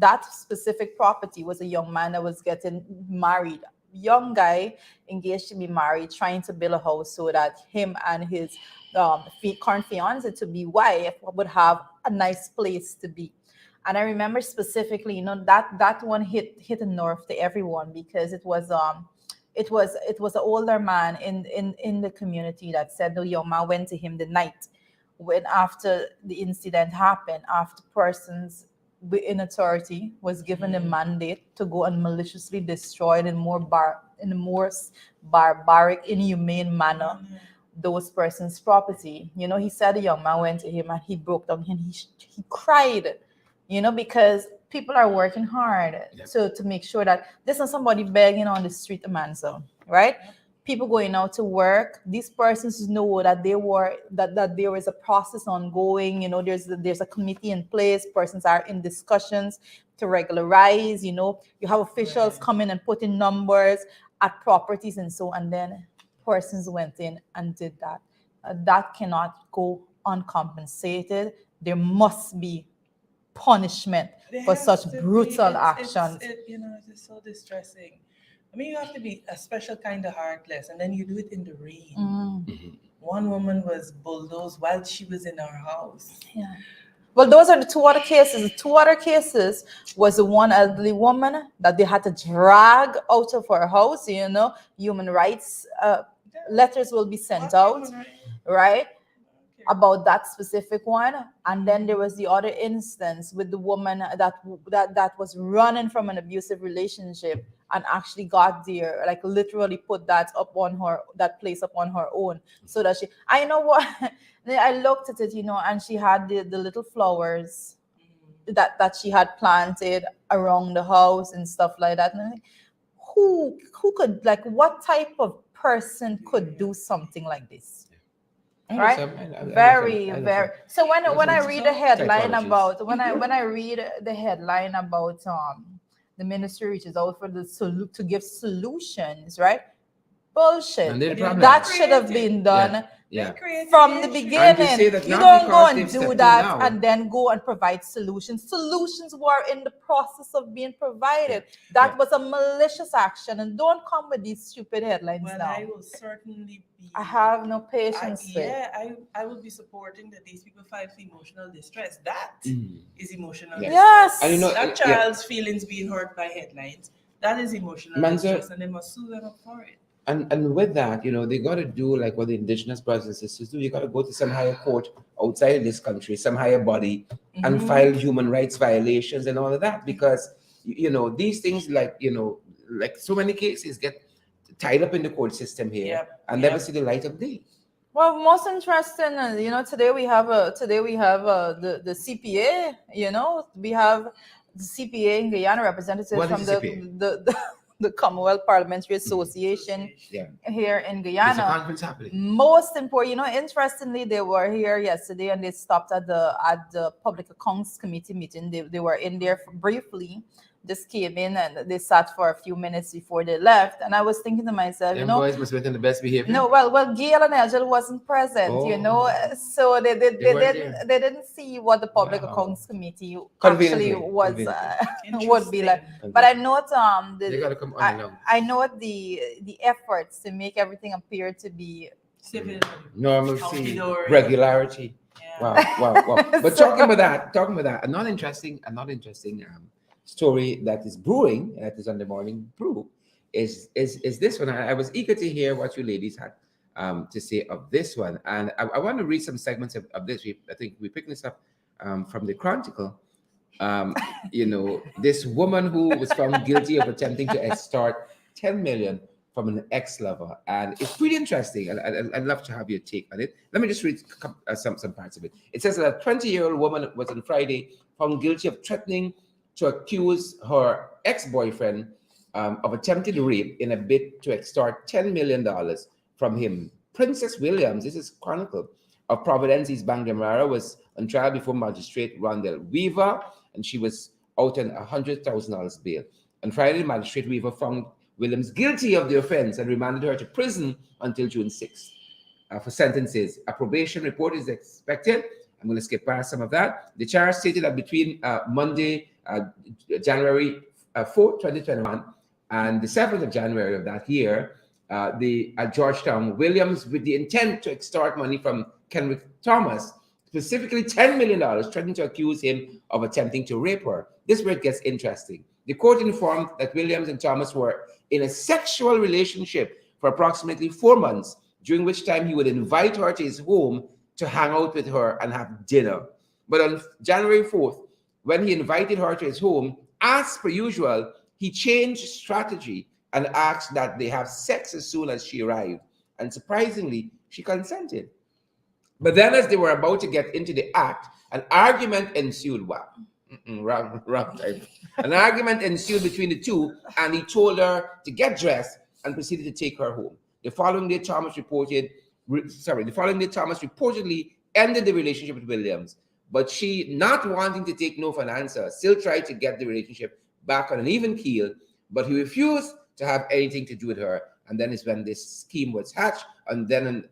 that specific property was a young man that was getting married, young guy engaged to be married, trying to build a house so that him and his current fiance to be wife would have a nice place to be. And I remember specifically, that one hit a nerve to everyone, because it was an older man in the community that said the young man went to him the night when after the incident happened, after persons in authority was given a mandate to go and maliciously destroy in a more barbaric, inhumane manner those persons' property. He said the young man went to him and he broke down and he cried, because people are working hard to make sure that there's not somebody begging on the street, a man, so right. People going out to work, these persons know that that there is a process ongoing. There's a committee in place. Persons are in discussions to regularize. You have officials coming and putting numbers at properties and so. And then persons went in and did that. That cannot go uncompensated. There must be punishment for such brutal action. It's so distressing. I mean, you have to be a special kind of heartless, and then you do it in the rain. Mm-hmm. One woman was bulldozed while she was in her house. Yeah. Well, those are the two other cases. The two other cases was the one elderly woman that they had to drag out of her house. Human rights letters will be sent out, right? About that specific one. And then there was the other instance with the woman that was running from an abusive relationship and actually got there, like literally put that place up on her own, so that I know what I looked at it, and she had the little flowers that she had planted around the house and stuff like that. And I'm like, who could, like, what type of person could do something like this? Right? Very. So when I read the headline about the ministry reaches out for to give solutions, right? Bullshit. That should have been done from the beginning. You don't go and do that and then go and provide solutions. Solutions were in the process of being provided. That was a malicious action, and don't come with these stupid headlines now. I will certainly be. I have no patience I will be supporting that these people file for emotional distress. That is emotional distress. Yes. And that child's feelings being hurt by headlines. That is emotional distress, and they must sue them up for it. And with that, they got to do like what the indigenous brothers and sisters do. You got to go to some higher court outside of this country, some higher body, and file human rights violations and all of that, because these things, like so many cases get tied up in the court system here and never see the light of day. Well, most interesting, today we have the CPA. We have the CPA in Guyana, representative from the Commonwealth Parliamentary Association here in Guyana. There's a conference happening. Most important, interestingly, they were here yesterday and they stopped at the Public Accounts Committee meeting. They were in there briefly, just came in and they sat for a few minutes before they left. And I was thinking to myself, boys must have been in the best behavior. No, well, Gail and Angel wasn't present, so they didn't see what the Public Accounts Committee actually was would be like. But I note they gotta come on I note the efforts to make everything appear to be civil, normalcy, regularity. Wow. But talking about that, a not interesting story that is brewing, that is on the morning brew, is this one. I was eager to hear what you ladies had to say of this one, and I want to read some segments of this. I think we picked this up from the Chronicle. This woman who was found guilty of attempting to extort 10 million from an ex-lover, and it's pretty interesting. I'd love to have your take on it. Let me just read some parts of it. It says that a 20-year-old woman was on Friday found guilty of threatening to accuse her ex-boyfriend of attempted rape in a bid to extort $10 million from him. Princess Williams, this is Chronicle, of Providence's Bangamara, was on trial before Magistrate Rondell Weaver, and she was out on $100,000 bail. On Friday, Magistrate Weaver found Williams guilty of the offense and remanded her to prison until June 6th for sentences. A probation report is expected I'm going to skip past some of that. The charge stated that between Monday, January 4th, 2021, and the 7th of January of that year, at Georgetown, Williams, with the intent to extort money from Kenrick Thomas, specifically $10 million, threatening to accuse him of attempting to rape her. This is where it gets interesting. The court informed that Williams and Thomas were in a sexual relationship for approximately 4 months, during which time he would invite her to his home to hang out with her and have dinner. But on January 4th, when he invited her to his home, as per usual, he changed strategy and asked that they have sex as soon as she arrived. And surprisingly, she consented. But then as they were about to get into the act, an argument ensued. Wow. Wrong type. An argument ensued between the two, and he told her to get dressed and proceeded to take her home. The following day, Thomas reportedly ended the relationship with Williams, but she, not wanting to take no for an answer, still tried to get the relationship back on an even keel, but he refused to have anything to do with her. And then is when this scheme was hatched. And then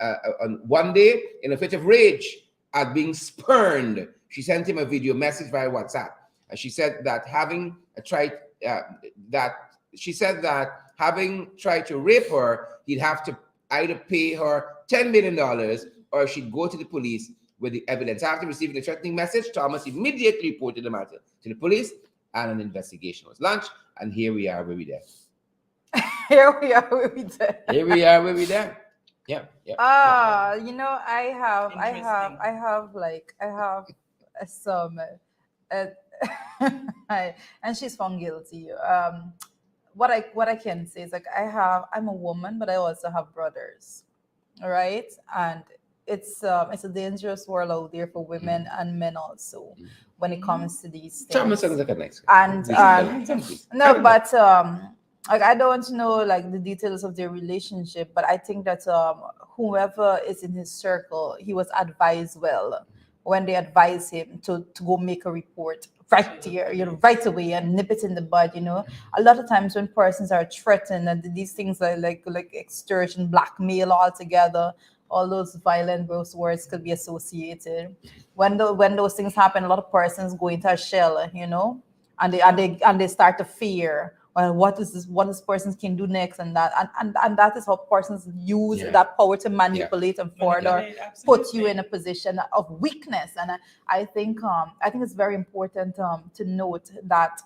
on one day, in a fit of rage at being spurned, she sent him a video message via WhatsApp. And she said that having tried to rape her, he'd have to either pay her $10 million or she'd go to the police with the evidence. After receiving the threatening message, Thomas immediately reported the matter to the police, and an investigation was launched. And here we are where we there. Here we are where we there. Here we are where we there. Yeah. You know, I have some, and she's found guilty. What I can say is, like, I'm a woman, but I also have brothers, all right? And it's a dangerous world out there for women and men also when it comes to these things. Thomas sounds like a nice guy. And no, but like, I don't know like the details of their relationship, but I think that whoever is in his circle, he was advised well when they advised him to go make a report right there, right away, and nip it in the bud. A lot of times when persons are threatened, and these things are like extortion, blackmail altogether, all those violent, gross words could be associated. When those things happen, a lot of persons go into a shell, and they start to fear. Well, what this person can do next, and that is how persons use that power to manipulate and further put you in a position of weakness. And I think it's very important to note that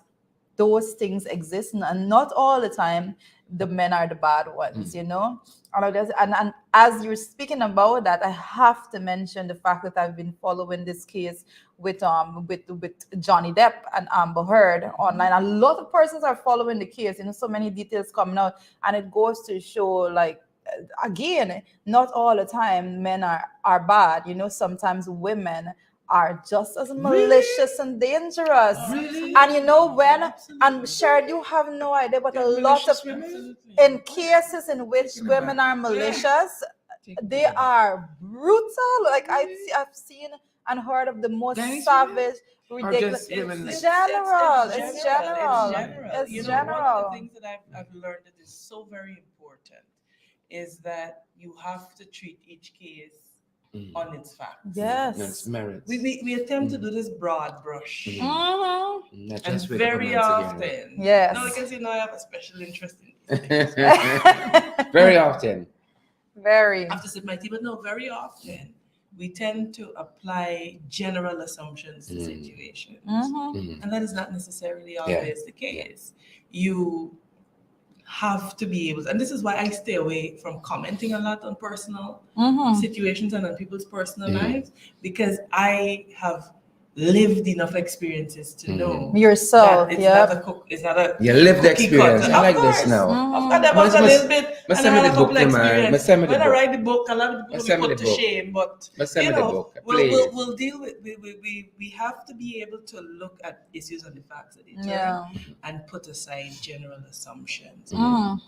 those things exist, and not all the time the men are the bad ones, And as you're speaking about that, I have to mention the fact that I've been following this case with Johnny Depp and Amber Heard online. A lot of persons are following the case, so many details coming out, and it goes to show, like, again, not all the time men are bad. Sometimes women are just as malicious and dangerous. Really? And and Sharon, you have no idea, but a lot of in cases in which women are malicious, they are brutal. Like, I've seen and heard of the most savage, ridiculous. It's general. It's general. One of the things that I've learned that is so very important is that you have to treat each case on its facts. Yes. Its merits. We attempt to do this broad brush. And very often. Yes. No, because I have a special interest in these things. Very often. Very. I have to sit my team, but no, very often we tend to apply general assumptions to situations. And that is not necessarily always the case. You have to be able to, and this is why I stay away from commenting a lot on personal situations and on people's personal lives, because I have lived enough experiences to know yourself. It's not a you lived the experience. I like this now. I've got about a little bit, and I have a couple experience. When I write the book, a lot of people will be put to shame, but we'll deal with. We have to be able to look at issues and the facts of it, and put aside general assumptions.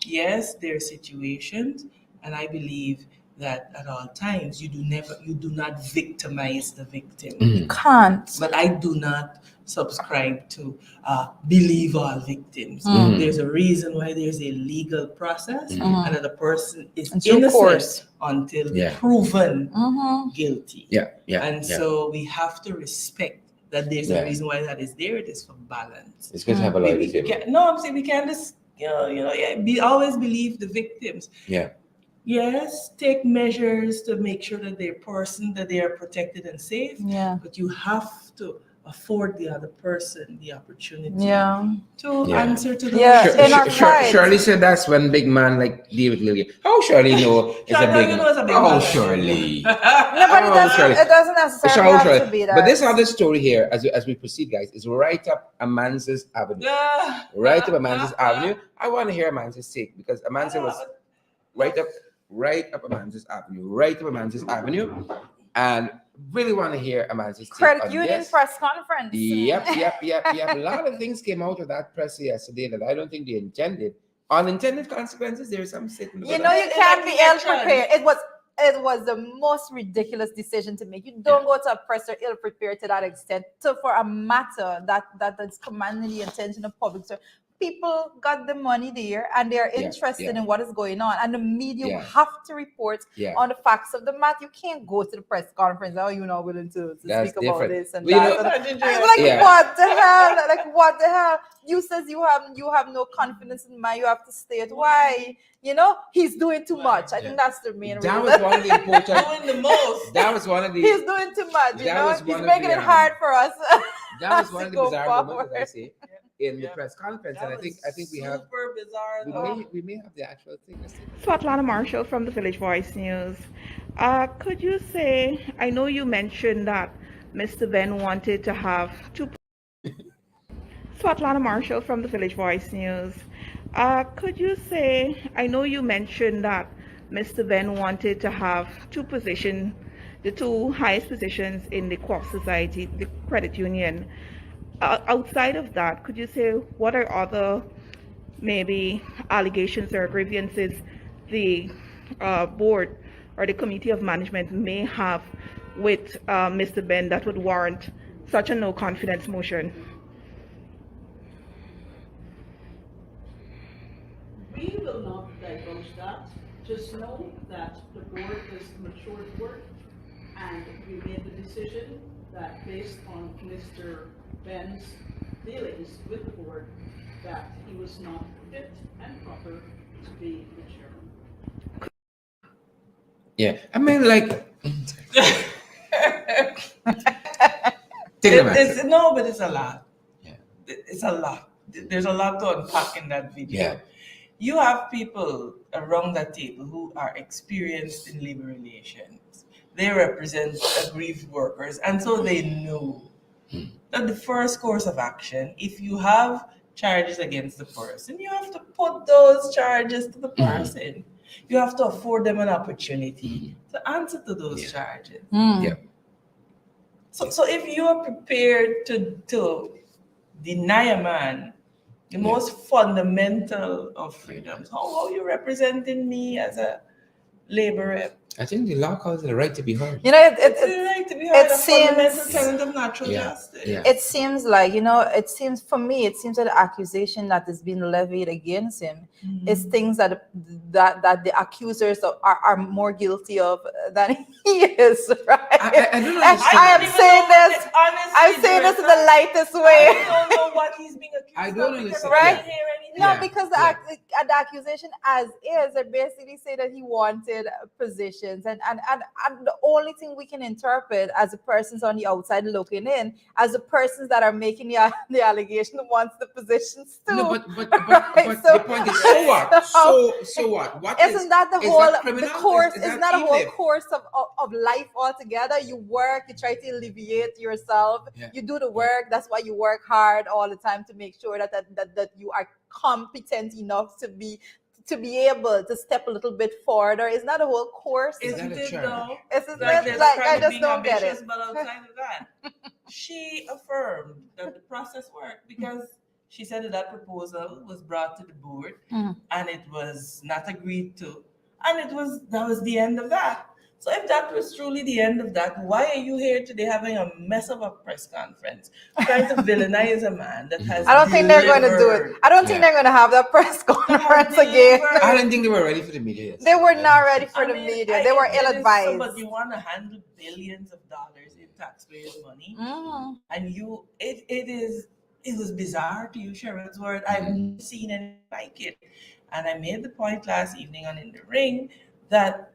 Yes, there are situations, and I believe that at all times you do not victimize the victim. You can't. But I do not subscribe to believe all victims. There's a reason why there's a legal process, and that the person is Due innocent course. until proven guilty. Yeah. And so we have to respect that there's a reason why that is there. It is for balance. It's good to have a lawyer. I'm saying we can't just always believe the victims. Yeah. Yes, take measures to make sure that they are protected and safe. Yeah. But you have to afford the other person the opportunity to Yeah. answer to the in our fight. Shirley said that's when big man like deal with Lily. How Shirley know it's a big man? Oh, Shirley. No, but it doesn't necessarily have to be that. But this other story here, as we proceed, guys, is right up Amanza's Avenue. Right up Amanza's Avenue. I want to hear Amanza's take because Amanza was right up Amanza's Avenue, and really want to hear Amanza's take Credit on Union this. press conference. Yep. A lot of things came out of that press yesterday that I don't think they intended. Unintended consequences, there's some sitting. You know, you can't be ill prepared. It was the most ridiculous decision to make. You don't go to a presser ill prepared to that extent. So for a matter that is commanding the attention of public, so people got the money there and they are interested in what is going on, and the media have to report on the facts of the matter. You can't go to the press conference. Oh, you're not willing to speak about this and that. What the hell? Like what the hell? You says you have no confidence in me. You have to state why. You know, he's doing too much. I think that's the main reason. That was one of the important. Doing the most. That was one of the. He's doing too much. You know, he's making it hard for us. That was one of the bizarre moments, as I say, in the press conference, and I think we have. Super bizarre. We may have the actual thing. Svetlana Marshall from the Village Voice News. Could you say? I know you mentioned that Mr. Ben wanted to have two. Svetlana Marshall from the Village Voice News. Could you say, I know you mentioned that Mr. Ben wanted to have two positions, the two highest positions in the co-op society, the credit union. Outside of that, could you say what are other maybe allegations or grievances the board or the committee of management may have with Mr. Ben that would warrant such a no confidence motion? We will not divulge that. Just know that the board is a mature board, and we made the decision that based on Mr. Ben's dealings with the board, that he was not fit and proper to be the chairman. Yeah, I mean, like. But it's a lot. Yeah, it's a lot. There's a lot to unpack in that video. Yeah. You have people around that table who are experienced in labor relations. They represent aggrieved workers, and so they know that the first course of action, if you have charges against the person, you have to put those charges to the person. You have to afford them an opportunity to answer to those charges. Yeah. So if you are prepared to deny a man the most fundamental of freedoms, how are you representing me as a labor rep? I think the law calls it a right to be heard. You know, It's the right to be heard, a fundamental seems tenet of natural justice. Yeah. it seems like, you know, it seems that the accusation that is being levied against him is things that the accusers are more guilty of than he is, right? I don't understand. I am saying this. I'm saying this in the lightest way. I don't know what he's being accused I don't of because understand. I Right? didn't hear anything. No, Yeah, because the accusation as is, they basically say that he wanted positions, and the only thing we can interpret as the persons on the outside looking in, as the persons that are making the allegation wants the positions too. No, but Right? the point is, so what? So what? What Isn't that the is whole that criminal? the course? Is Isn't that that a whole evil? course of life altogether? You work, you try to alleviate yourself. Yeah. You do the work. That's why you work hard all the time to make sure that you are competent enough to be able to step a little bit further. Isn't that a whole course? Isn't that a it charge? though? Isn't Like, it? Like, I being just don't get ambitious, it. But outside of that, she affirmed that the process worked because she said that proposal was brought to the board and it was not agreed to. And that was the end of that. So if that was truly the end of that, why are you here today having a mess of a press conference, trying to villainize a man that has I don't think they're going to do it. delivered? I don't think they're going to have that press conference again. I don't think they were ready for the media. Yes. They were not ready for I the mean, media. They were ill-advised. But you want to handle billions of dollars in taxpayers' money, and it was bizarre to use Sharon's word. I've never seen anything like it. And I made the point last evening on In the Ring that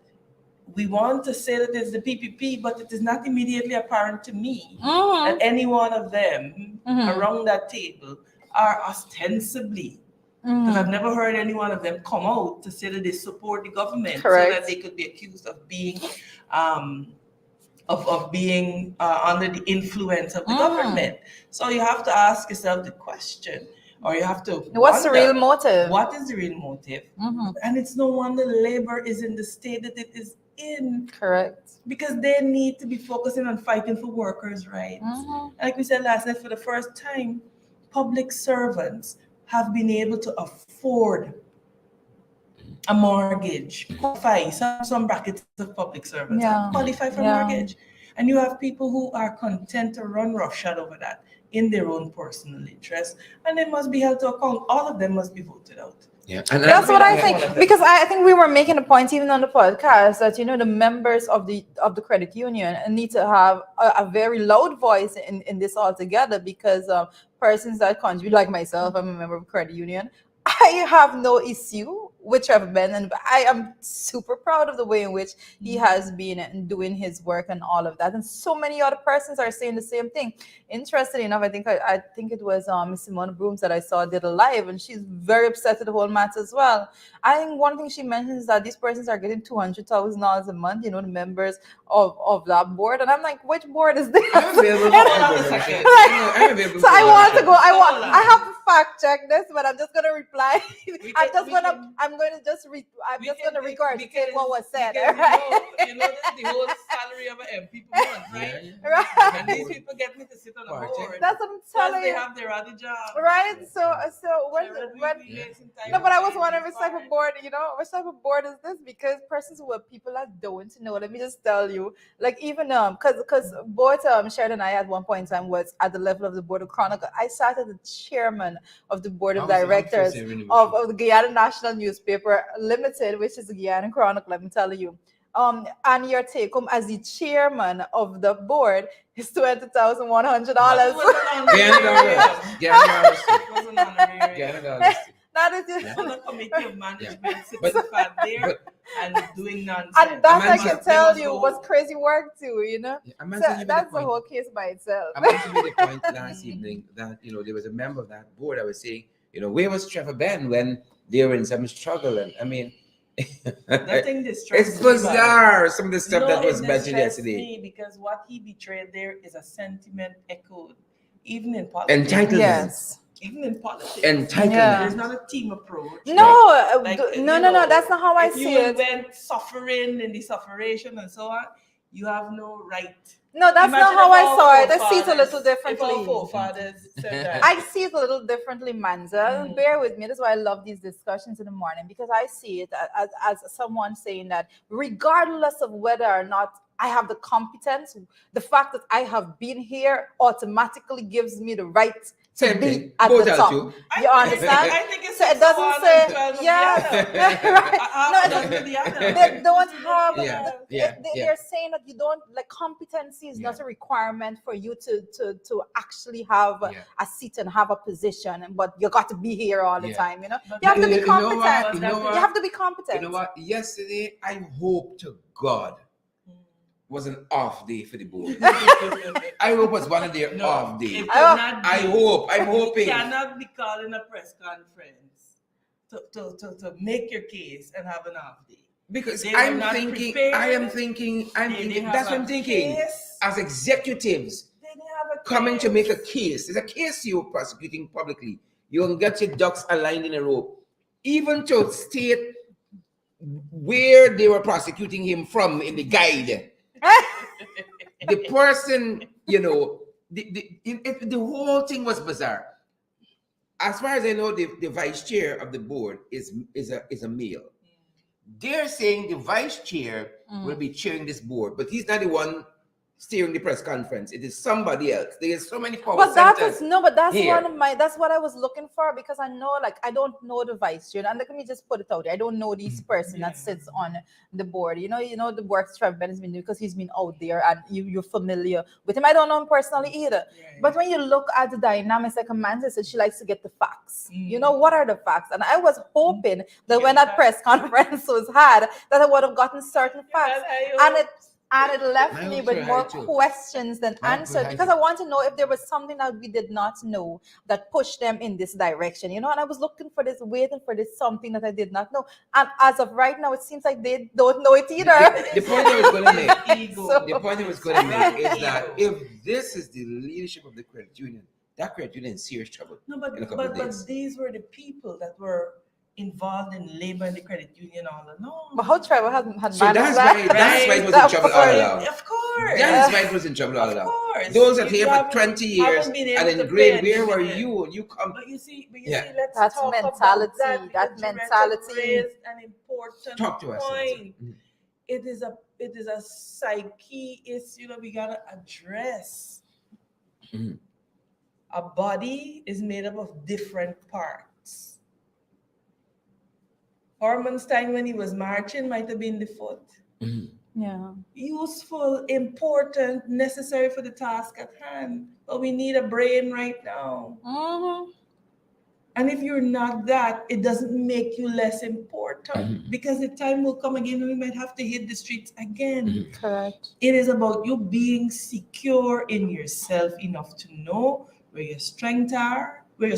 we want to say that it's the PPP, but it is not immediately apparent to me that any one of them around that table are ostensibly, because I've never heard any one of them come out to say that they support the government, so that they could be accused of being under the influence of the government. So you have to ask yourself the question, or you have to what's the real motive? What is the real motive? And it's no wonder labor is in the state that it is in. Correct. Because they need to be focusing on fighting for workers' rights. Like we said last night, for the first time, public servants have been able to afford a mortgage, qualify. Some brackets of public servants qualify for mortgage. And you have people who are content to run roughshod over that in their own personal interest, and they must be held to account. All of them must be voted out. Yeah, that's what I think. Because I think we were making a point even on the podcast that the members of the credit union need to have a very loud voice in this altogether, because persons that contribute, like myself, I'm a member of credit union. I have no issue with Trevor Ben, and I am super proud of the way in which he has been doing his work and all of that. And so many other persons are saying the same thing. Interestingly enough, I think it was Miss Simone Brooms that I saw did a live, and she's very upset with the whole matter as well. I think one thing she mentions is that these persons are getting $200,000 a month, the members of that board. And I'm like, which board is this? I'm available. So I want to go. I have to fact check this, but I'm just gonna reply. I'm just gonna regurgitate what was said. Because you know that's the whole salary of an MP per month, right? Right. And these people get me to sit on a board. That's what I'm telling you. They have their other job. Right. So when no, but I was wondering which type of board, which type of board is this? Because persons who are people that don't know, let me just tell you, like even because both Sharon and I at one point in time was at the level of the board of Chronicle. I sat as the chairman of the board of directors of the Guyana National Newspaper Limited, which is the Guyana Chronicle, let me tell you. And your take home as the chairman of the board is $20,100. That is just the committee of management sits there and doing nonsense. And that I can tell you was crazy work too, So that's the whole case by itself. I meant to make the point last evening that there was a member of that board. I was saying, where was Trevor Ben when they were in some struggle? And I mean, nothing distresses it's bizarre. Some of the stuff that was mentioned yesterday. Me because what he betrayed there is a sentiment echoed, even in politics. Entitlement. Yes. Even in politics. Entitlement. There's not a team approach. No, no. That's not how I see it. If you invent suffering and the sufferation and so on, you have no right. No, that's not how I saw it. I see it a little differently. If our forefathers said that. I see it a little differently, Manza. Bear with me. That's why I love these discussions in the morning, because I see it as someone saying that regardless of whether or not I have the competence, the fact that I have been here automatically gives me the right to be at the top. You understand? I think it's so it doesn't say, right. No, they don't have. They're saying that you don't competency is not a requirement for you to actually have a seat and have a position, but you got to be here all the time. You have to be competent. You have to be competent. You know what? Yesterday, I hope to God was an off day for the board. I hope it was one of their off days. I'm hoping. You cannot be calling a press conference to make your case and have an off day. Because I'm thinking, that's what I'm thinking. As executives coming to make a case, there's a case you're prosecuting publicly. You can get your ducks aligned in a row. Even to state where they were prosecuting him from in the guide. The person, the whole thing was bizarre. As far as I know, the vice chair of the board is a male. they're saying the vice chair will be chairing this board, but he's not the one steering the press conference. It is somebody else. There's so many power But that centers is no, but that's here. one of my, that's what I was looking for, because I know, like, I don't know the vice chair, and let me just put it out there. I don't know this person that sits on the board. You know the work Trevor Ben has been doing, because he's been out there and you're familiar with him. I don't know him personally either. But when you look at the dynamics, like Amanda said, she likes to get the facts. You know, what are the facts? And I was hoping that when that press conference was had, that I would have gotten certain facts. And it left me with more questions than answers, because I want to know if there was something that we did not know that pushed them in this direction, you know. And I was looking for this, waiting for this something that I did not know. And as of right now, it seems like they don't know it either. The point I was going to make, So- the point I was going to make is that if this is the leadership of the credit union, that credit union is in serious trouble. No, but in a couple of days. these were the people that were involved in labor and the credit union all along. But how Trevor had So managed that's why it was in trouble all along. Of course. That's why it was in trouble all Of along. course. Those that You here for haven't- 20 years haven't been able and to in grade, pay where were attention. you? And you come. But you see, Yeah. let's That's talk mentality, about that. that because Loretta mentality. raised an important Talk to us. point. Mhm. It is a psyche issue that we gotta address. Mhm. A body is made up of different parts. Hormonstein, when he was marching, might have been the foot. Mhm. Yeah. Useful, important, necessary for the task at hand. But we need a brain right now. Mm-hmm. And if you're not that, it doesn't make you less important, because the time will come again when we might have to hit the streets again. Correct. It is about you being secure in yourself enough to know where your strengths are, where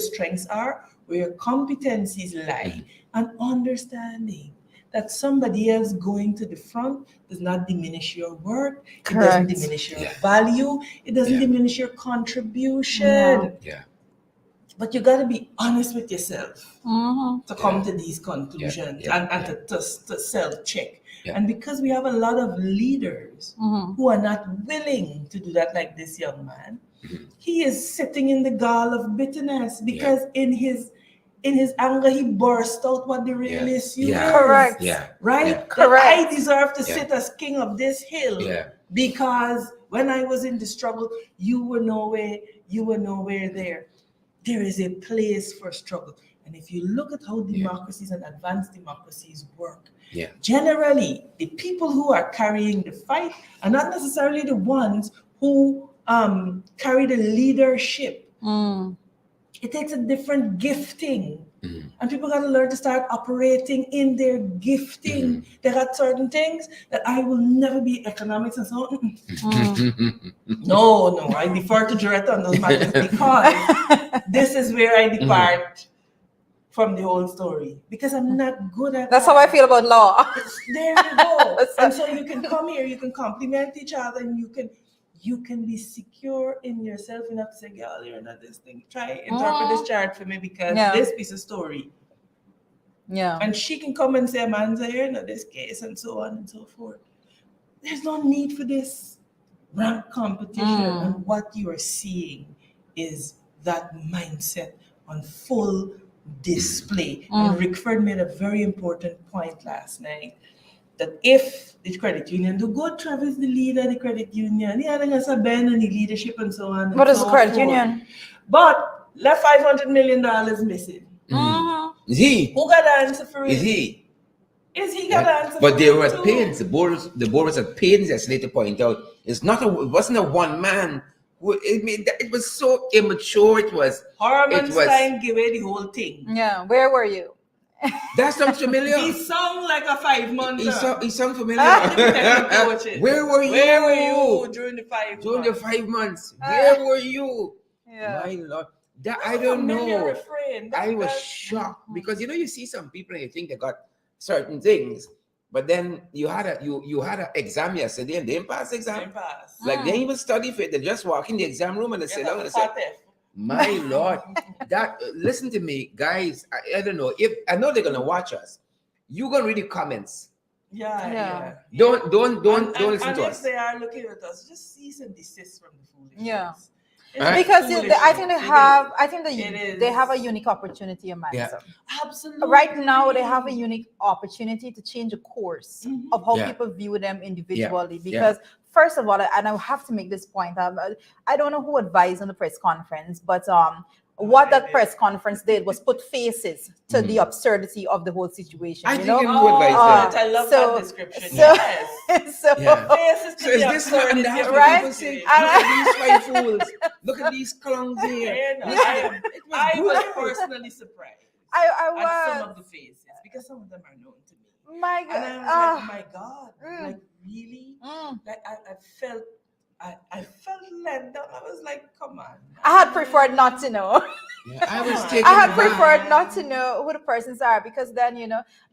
your competencies lie, and understanding that somebody else going to the front does not diminish your work. It doesn't Correct. diminish your Yeah. value. It doesn't Yeah. diminish your contribution. Yeah. Yeah. But you got to be honest with yourself Mm-hmm. to come to these conclusions Yeah. and to self-check. Yeah. And because we have a lot of leaders Mm-hmm. who are not willing to do that, like this young man, he is sitting in the gall of bitterness because in his anger he burst out what the real Yeah. issue Yeah. is. Correct. Yeah. Right? Yeah. That Correct. I deserve to Yeah. sit as king of this hill Yeah. because when I was in the struggle, you were nowhere there. There is a place for struggle. And if you look at how democracies and advanced democracies work, generally, the people who are carrying the fight are not necessarily the ones who carry the leadership. Mm. It takes a different gifting. And people got to learn to start operating in their gifting. There are certain things that I will never be economics and so on. No, I defer to Joretta on those matters because this is where I depart from the whole story, because I'm not good at That's that. how I feel about law. There you go. And so you can come here, you can compliment each other, and you can be secure in yourself enough to say, girl, you're not this thing. Try interpret this chart for me because this piece of story. Yeah. And she can come and say, man's here in this case, and so on and so forth. There's no need for this rank competition. And what you are seeing is that mindset on full display. And Rickford made a very important point last night, that if the credit union do good, Travis the leader of the credit union, I think that's a Ben and the leadership and so on. What is the credit union? But left $500 million missing. Is he? Who got the answer for it? Is he? Is he got the answer But for they it were at too? pains. The board was at pains, as Slater pointed out. It wasn't a one man. It was so immature. Harmonstein gave away the whole thing. Yeah. Where were you? That sounds familiar. He sung like a 5 month. He sound familiar. Where were you? Where were you during the 5 During months? the 5 months? Where were you? Yeah. My Lord. That That's I a don't familiar know. refrain. I was shocked because you see some people and you think they got certain things, but then you had an exam yesterday and they didn't pass the exam. Didn't pass. Like they didn't even study for it. They just walk in the exam room and they sit down and say, What if? "My Lord, that listen to me, guys. I don't know if I know they're gonna watch us. You gonna read the comments. Yeah. Don't listen and to if us. they are looking at us, just cease and desist from the foolishness. Yeah. It's Right? Because foolish, I think they it is. have, I think It they have a is. unique opportunity, Amanda. Yeah. Absolutely. Right now, they have a unique opportunity to change the course of how Yeah. people view them individually. Yeah. Because first of all, and I have to make this point, I don't know who advised on the press conference, but what that press conference did was put faces to the absurdity of the whole situation. I you think know? it would advise I love so- that description. so- Yes. so Yeah. Faces to So is the this what, and absurdity that's of what right? people say? Look And at these five fools. Look at these clowns here. Yeah, no, Look at them. It was I was good. personally surprised I at some was, of the faces because some of them are known to me. my And I God. was like, oh my God, Mm. like really? Mm. Like I felt let down. I was like, come on. I had preferred not to know. Yeah, I was I taken I had aback. preferred not to know who the persons are, because then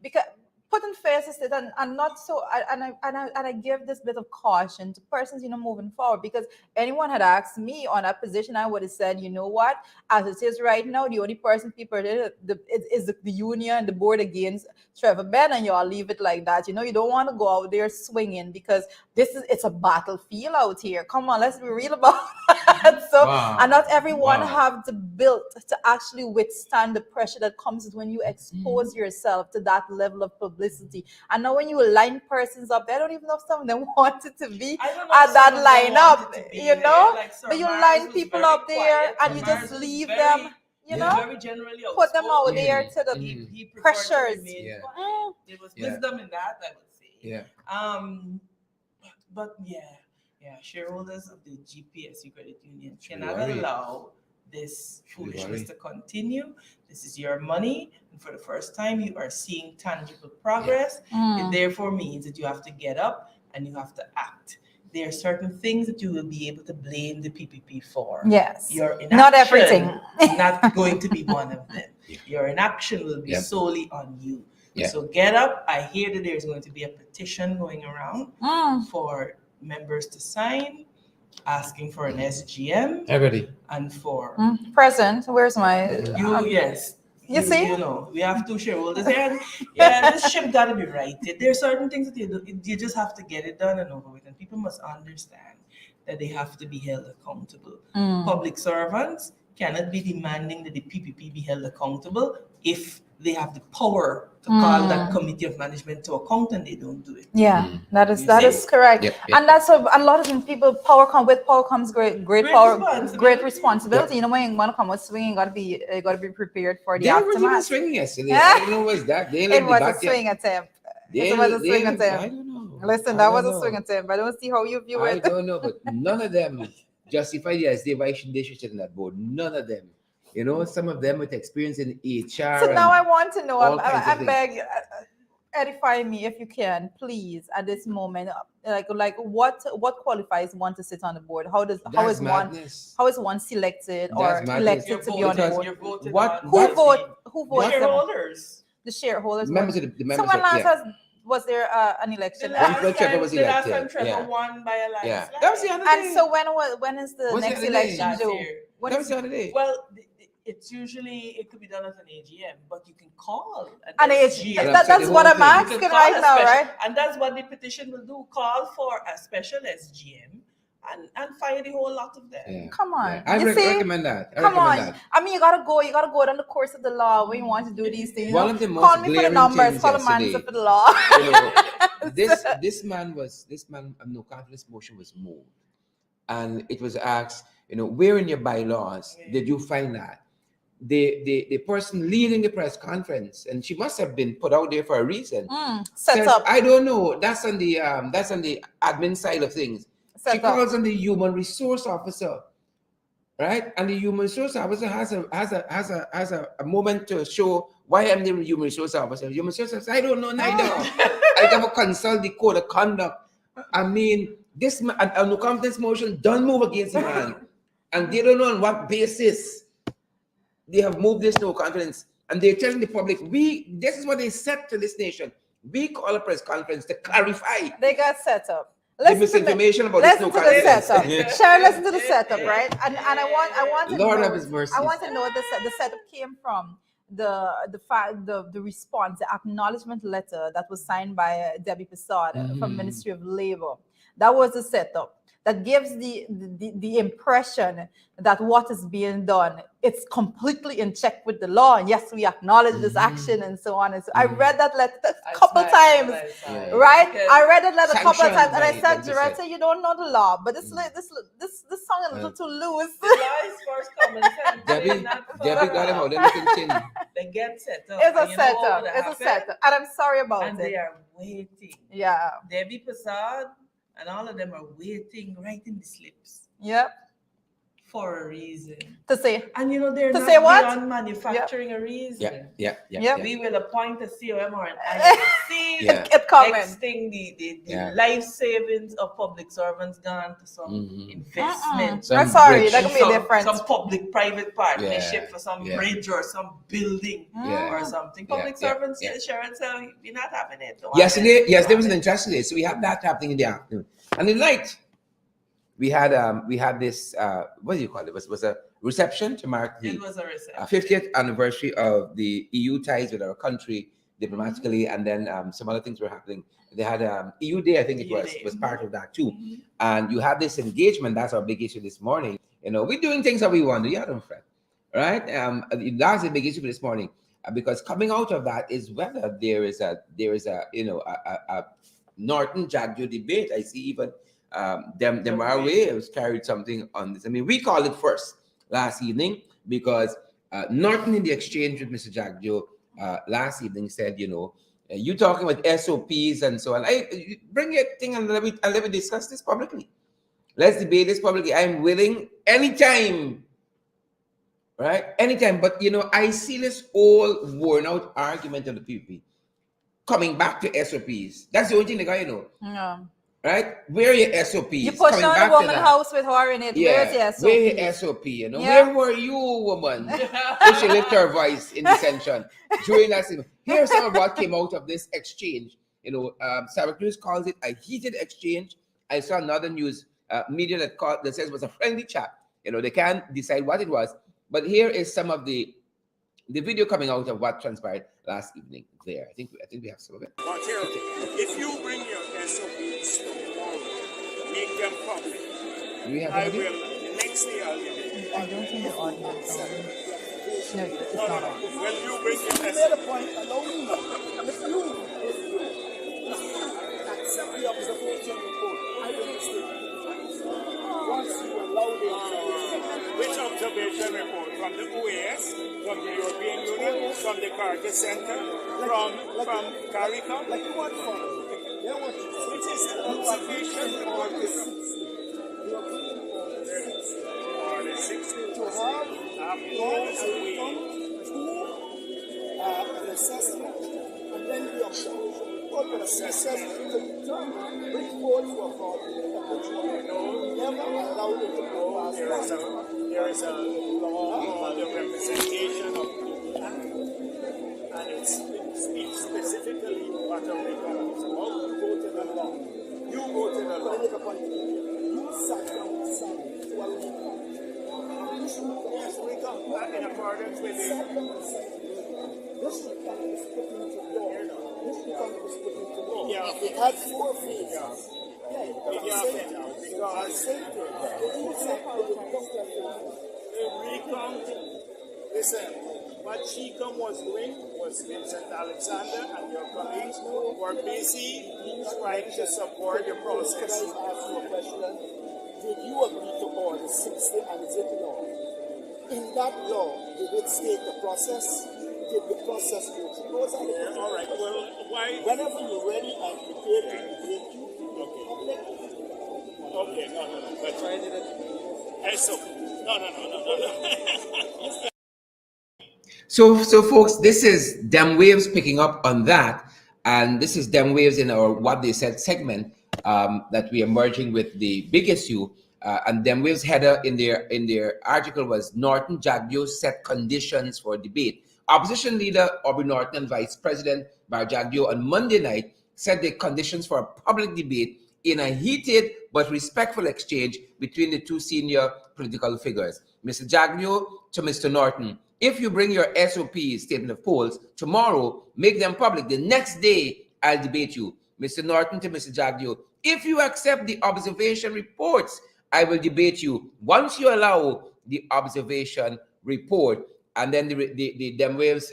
because putting faces to it, and not so I give this bit of caution to persons moving forward, because anyone had asked me on that position, I would have said, you know what, as it is right now, the only person people is the union, the board against Trevor Ben, and y'all leave it like that. You don't want to go out there swinging, because it's a battlefield out here. Come on, let's be real about that. So Wow. and not everyone Wow. have the built to actually withstand the pressure that comes when you expose yourself to that level of publicity. And now when you line persons up, I don't even know if some of them wanted to be I don't know at if that some of them lineup, wanted to be you there. know? Like, Sir But you Mars line was people very up there quiet. and Sir you Mars just was leave very- them, he was Yeah. very generally put them out outspoken. there to the He preferred to pressures. remain Yeah. quiet. There was Yeah. wisdom in that, I would say. Yeah. But shareholders of the GPSU Credit Union Should cannot worry. allow this Should foolishness worry. to continue. This is your money, and for the first time, you are seeing tangible progress. It therefore means that you have to get up and you have to act. There are certain things that you will be able to blame the PPP for. Yes. Your inaction, Not everything. not going to be one of them. Yeah. Your inaction will be Yep. solely on you. Yeah. So get up. I hear that there's going to be a petition going around for members to sign, asking for an SGM Everybody. and for Present. Where's my? yes. You see? We have two shareholders here. And this ship got to be righted. There are certain things that you just have to get it done and over with. And people must understand that they have to be held accountable. Public servants cannot be demanding that the PPP be held accountable if they have the power to call that committee of management to account and they don't do it. Yeah, that You is see? correct. Yep. And that's a lot of people. With power comes great power, responsibility. great responsibility. When you want to come with swinging, gotta be prepared for the They were even aftermath. swinging yesterday. I don't know what's that. They It ain't was the a back yet. swing attempt. They- It was a they- swing I attempt. don't know. Listen, I that don't was a know. swing attempt. I don't see how you view I it. don't know, but none of them justify it as they should sit on that board. None of them. Some of them with experience in HR. So now and I want to know. all kinds I of things. beg, edify me if you can, please, at this moment. Like what qualifies one to sit on the board? How is That's one madness. selected or That's madness. elected to be on the Because board? You're voted what- on Who by vote? Who the votes? shareholders. The shareholders. Members vote. of the So members when of last was there an The election? last when Trevor time, was the last elected, time Trevor yeah. won by a Yeah. landslide. That was the other day. And so when is the Was the next other day? election Last due? year. When That is- was the other day. Well, it's usually, it could be done at an AGM, but you can call an and SGM. And that's the what whole I'm thing. You asking can call right a now, special- right? And that's what the petition will do, call for a special SGM and fire the whole lot of them. Yeah. Come on, Yeah. I you see? recommend that. I Come on. recommend that. I mean, you gotta go down the course of the law when you want to do these things. One of the most Call me for the glaring numbers, things call the man yesterday, for the law. this man no confidence motion was moved, and it was asked, where in your bylaws did you find that? The person leading the press conference, and she must have been put out there for a reason. Set says, up. I don't know. That's on the admin side of things. Set She up. calls on the human resource officer, right? And the human resource officer has a moment to show why I'm the human resource officer. Human resource officer, I don't know neither. I never consult the code of conduct. I mean, this man, a no confidence motion don't move against the man, and they don't know on what basis they have moved this no confidence, and they're telling the public, this is what they said to this nation. We call a press conference to clarify They got set up. the misinformation about this Listen no to the confidence. setup. Sharon, listen to the setup, right? And I want to Lord know, have his mercy. I want to know what the setup came from. The response, the acknowledgement letter that was signed by Debbie Prasad from Ministry of Labor. That was the setup. that gives the impression that what is being done, it's completely in check with the law. And yes, we acknowledge this action and so on. And so I read that letter a couple times, right? I read that letter a couple of times, and I said, Doretta, you don't know the law, but this song is a little too loose. The law is first common sense. Debbie got him out. Let me continue. They get set up. It's a and you know what setup. would It's a happen? setup. And I'm sorry about And it. they are waiting. Yeah. Debbie Prasad and all of them are waiting, writing the slips Yep. for a reason. To say, And you know, they're To not say what? beyond manufacturing a reason. Yeah. We will appoint a COM or an IC. Yeah. it coming. Next thing, the Yeah. life savings of public servants gone to some investment. Some I'm sorry, bridge. that could be some, different. some public-private partnership Yeah. for some Yeah. bridge or some building Yeah. or something. Yeah. Public Yeah. servants, Yeah. Sharon said, we're not having it. Don't Yes, have it. there was an interesting day. So we had that happening in the afternoon, and in the night we had this what do you call it? It was a reception to mark It the was a reception. 50th anniversary of the EU ties with our country diplomatically, and then some other things were happening. They had EU Day, I think it EU was Day. was part of that too. And you had this engagement. That's our big issue this morning. You know, we're doing things that we want to. Yeah, don't fret. Right? That's the big issue for this morning, because coming out of that is whether there is a Norton Jagdio debate. I see even them our waves carried something on this. I mean, we called it first last evening because Norton in the exchange with Mr. Jagdio last evening said, you talking about SOPs and so on. I bring your thing and let me discuss this publicly. Let's debate this publicly. I'm willing anytime. Right? Anytime. But I see this old worn out argument of the people coming back to SOPs. That's the only thing they got, Yeah. Right? Where are your SOPs? You push Coming on back the to woman that. house with her in it. Where's the SOP? Where your SOP? Yeah. Where were you, woman? She lift her voice in dissension during that scene. Here's some of what came out of this exchange. Sarah Cruz calls it a heated exchange. I saw another news media that says it was a friendly chat. They can't decide what it was. But here is some of the video coming out of what transpired last evening there. I think we have some of it. But here, if you bring your SOPs tomorrow, make them public. Do we have I the video? will, next day I'll give it. I don't think the audio is on. No, it's No, not no, on. no. When you bring your made a SOPs, point, allow me now. If you accept the observation report, I will explain. Once you allow the observation, which observation report? From the OAS, from the European Union, from the Carter Center, from CARICOM? like you want fun. You know what? Which is the observation report? Or the 6th. To have Afterwards, we an assessment and then the observation. What assessment to determine which votes were fraudulent and which one never allowed it to go as there is a law called the Representation of People Act, and it speaks specifically what are we going to about. you voted a law. You voted a But I law. make a point. You sat down and decided to allow me. Yes, we come back in accordance with Sat it. down and said, this report was put into law. This report was put into law. Yeah. It had 4 phases. Yeah, Because I said to it, you said it would come to a phase. the recount, listen, what CHICOM was doing was Vincent Alexander and your colleagues were busy trying to support the Could process. I ask you a question? Did you agree to Order 60 and zip law? In that law, did it state the process? Did the process go through? Those are the Yeah, all right, well, why? Whenever you're ready and prepared to debate you, Okay, no. But SOP. No. So folks, this is Dem Waves picking up on that, and this is Dem Waves in our What They Said segment that we are merging with the big issue. And Dem Waves header in their article was Norton Jagdio set conditions for debate. Opposition leader Aubrey Norton and Vice President Bar Jagdio on Monday night set the conditions for a public debate in a heated but respectful exchange between the two senior political figures. Mr. Jagdio to Mr. Norton, if you bring your SOPs, statement of polls, tomorrow, make them public. The next day, I'll debate you. Mr. Norton to Mr. Jagdio, If you accept the observation reports, I will debate you. Once you allow the observation report, and then the Demwaves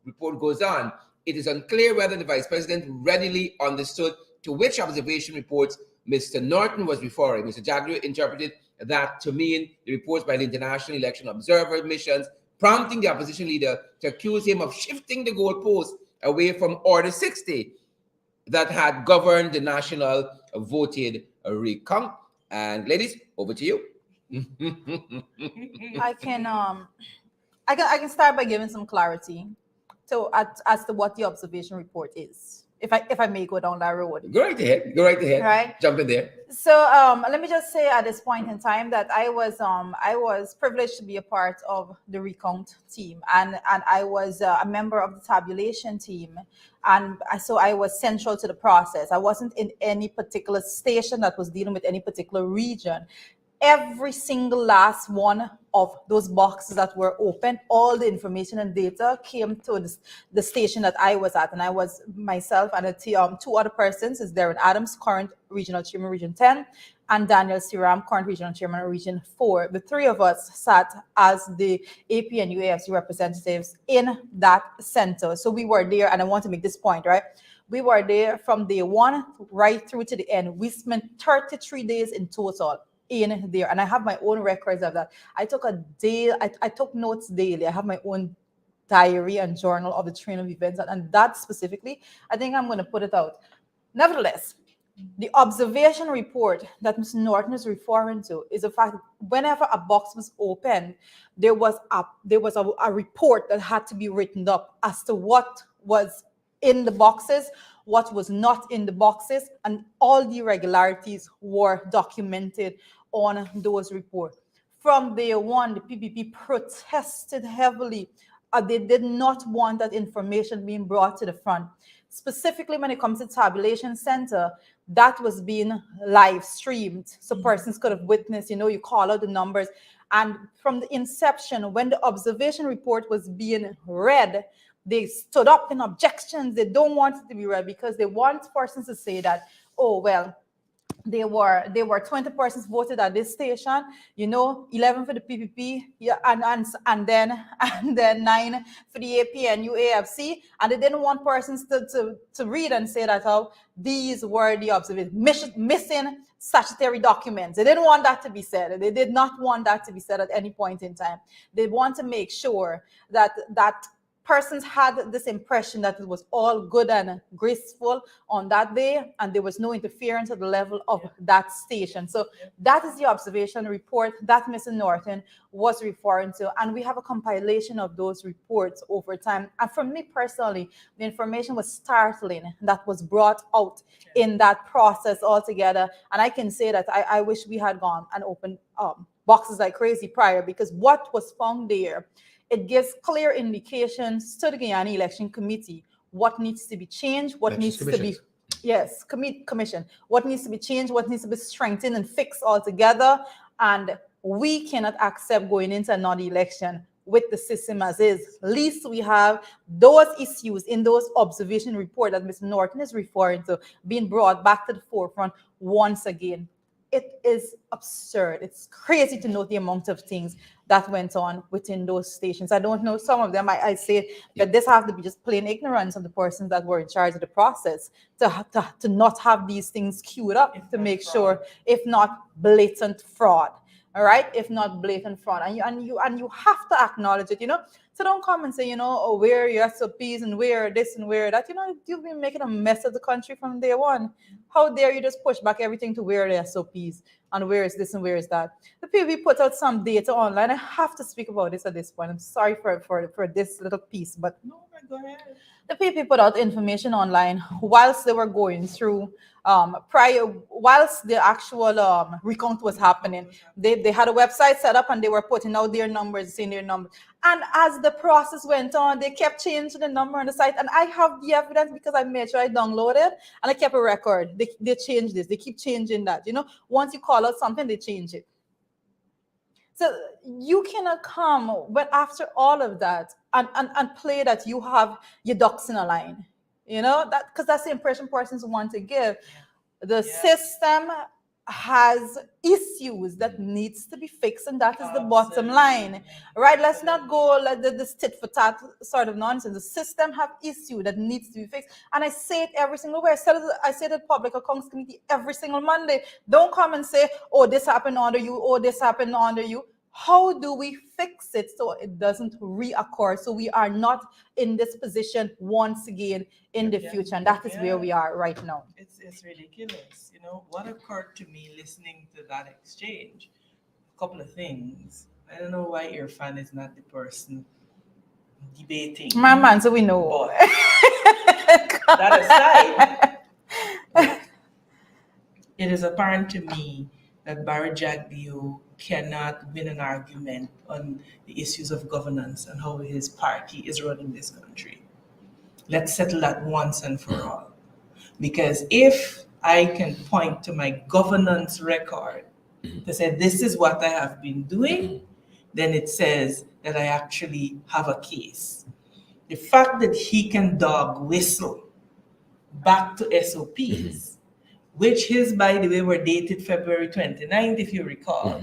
report goes on, it is unclear whether the Vice President readily understood to which observation reports Mr. Norton was referring. Mr. Jagger interpreted that to mean the reports by the International Election Observer missions, prompting the opposition leader to accuse him of shifting the goalpost away from Order 60 that had governed the national voted recount. And ladies, over to you. I can start by giving some clarity as to what the observation report is. If I may go down that road. Go right ahead. Go right ahead. Right. Jump in there. So let me just say at this point in time that I was privileged to be a part of the recount team, and I was a member of the tabulation team, and so I was central to the process. I wasn't in any particular station that was dealing with any particular region. Every single last one of those boxes that were open, all the information and data came to the station that I was at. And I was myself and two other persons, is Darren Adams, current regional chairman, Region 10, and Daniel Siram, current regional chairman, Region 4. The three of us sat as the AP and UAFC representatives in that center. So we were there, and I want to make this point, right? We were there from day one right through to the end. We spent 33 days in total in there, and I have my own records of that. I took I took notes daily. I have my own diary and journal of the train of events, and that specifically, I think I'm going to put it out. Nevertheless, the observation report that Mr. Norton is referring to is the fact that whenever a box was opened, there was a report that had to be written up as to what was in the boxes, what was not in the boxes, and all the irregularities were documented on those reports. From day one, the PPP protested heavily. They did not want that information being brought to the front. Specifically when it comes to tabulation center, that was being live streamed. So persons could have witnessed, you call out the numbers. And from the inception, when the observation report was being read, they stood up in objections. They don't want it to be read because they want persons to say that, oh, well, there were 20 persons voted at this station, 11 for the PPP, yeah, and then 9 for the AP and UAFC, and they didn't want persons to read and say that how these were the observations, missing statutory documents. They didn't want that to be said. They did not want that to be said at any point in time. They want to make sure that persons had this impression that it was all good and graceful on that day, and there was no interference at the level of that station. So that is the observation report that Mr. Norton was referring to, and we have a compilation of those reports over time. And for me personally, the information was startling that was brought out in that process altogether. And I can say that I wish we had gone and opened boxes like crazy prior, because what was found there, it gives clear indications to the Guyana Election Committee what needs to be changed, what needs to be, yes, commission, what needs to be changed, what needs to be strengthened and fixed altogether. And we cannot accept going into another election with the system as is. Least we have those issues in those observation report that Mr. Norton is referring to being brought back to the forefront once again. It is absurd. It's crazy to note the amount of things that went on within those stations. I don't know, some of them, I say that this has to be just plain ignorance of the persons that were in charge of the process to not have these things queued up to make sure, if not blatant fraud. All right, if not blatant fraud, and you have to acknowledge it, So don't come and say, oh, where are your SOPs and where this and where that. You've been making a mess of the country from day one. How dare you just push back everything to where are the SOPs and where is this and where is that? The PV put out some data online. I have to speak about this at this point. I'm sorry for this little piece, but No, go ahead. the PP put out information online whilst they were going through whilst the actual recount was happening. They had a website set up and they were putting out their numbers, saying their numbers. And as the process went on, they kept changing the number on the site. And I have the evidence because I made sure I downloaded and I kept a record. They changed this. They keep changing that. Once you call out something, they change it. So you cannot come, but after all of that, and play that you have your ducks in a line, that because that's the impression persons want to give. The system has issues that needs to be fixed, and that is the bottom line, right? Let's not go like this tit for tat sort of nonsense. The system have issue that needs to be fixed, and I say it every single way. I say it at Public Accounts Committee every single Monday. Don't come and say, oh, this happened under you, oh, this happened under you. How do we fix it so it doesn't reoccur, so we are not in this position once again in the future? And that is where we are right now. It's ridiculous. You know, what occurred to me listening to that exchange, a couple of things. I don't know why Irfan is not the person debating. My man, so we know. But that aside, it is apparent to me that Barry Jagdeo cannot win an argument on the issues of governance and how his party is running this country. Let's settle that once and for all. Because if I can point to my governance record to say this is what I have been doing, then it says that I actually have a case. The fact that he can dog whistle back to SOPs, which his, by the way, were dated February 29th, if you recall,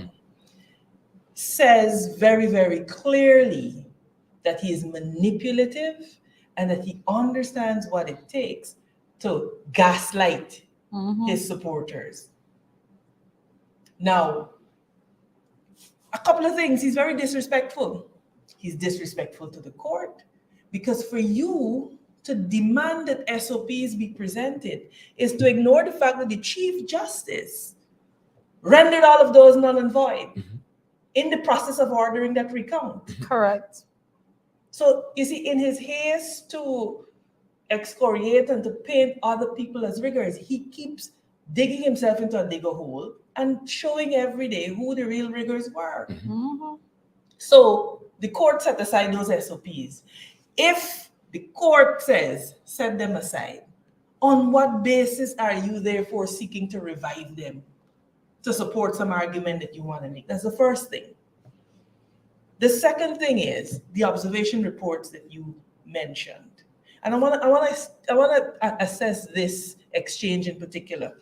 says very, very clearly that he is manipulative and that he understands what it takes to gaslight his supporters. Now, a couple of things. He's very disrespectful. He's disrespectful to the court because for you to demand that SOPs be presented is to ignore the fact that the Chief Justice rendered all of those null and void in the process of ordering that recount. Correct. So, you see, in his haste to excoriate and to paint other people as riggers, he keeps digging himself into a bigger hole and showing every day who the real riggers were. So, the court set aside those SOPs. If the court says, set them aside, on what basis are you therefore seeking to revive them to support some argument that you want to make? That's the first thing. The second thing is the observation reports that you mentioned. And I want to assess this exchange in particular.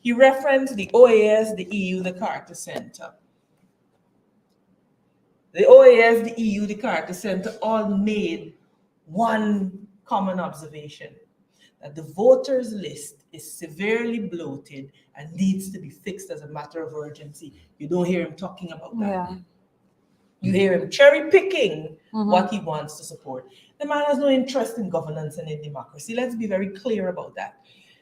You referenced the OAS, the EU, the Carter Center. The OAS, the EU, the Carter Center all made one common observation, that the voters list is severely bloated and needs to be fixed as a matter of urgency. You don't hear him talking about that. Yeah. You hear him cherry picking what he wants to support. The man has no interest in governance and in democracy. Let's be very clear about that.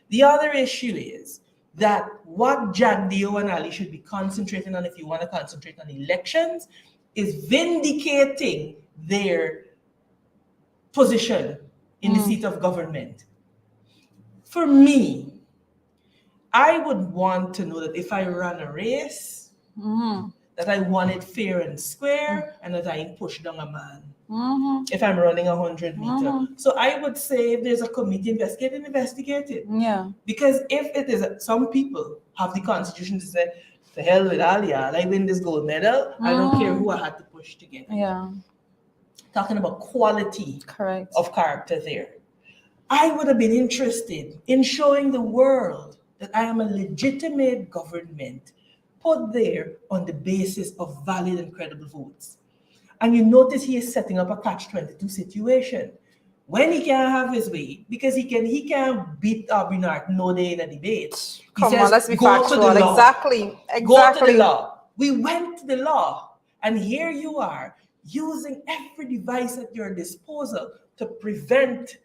The other issue is that what Jagdeo and Ali should be concentrating on, if you want to concentrate on elections, is vindicating their position in the seat of government. For me, I would want to know that if I run a race, that I won it fair and square, and that I ain't pushed down a man. If I'm running 100 meters. So I would say if there's a committee investigate it. Yeah. Because if it is, some people have the constitution to say, to hell with Alia, I win this gold medal, I don't care who I had to push to get it. Yeah. Talking about quality Correct. of character there. I would have been interested in showing the world that I am a legitimate government put there on the basis of valid and credible votes. And you notice he is setting up a catch-22 situation. When he can't have his way, because he can't beat Abinart no day in a debate. Come on, let's be factual. Exactly. Go to the law. We went to the law, and here you are using every device at your disposal to prevent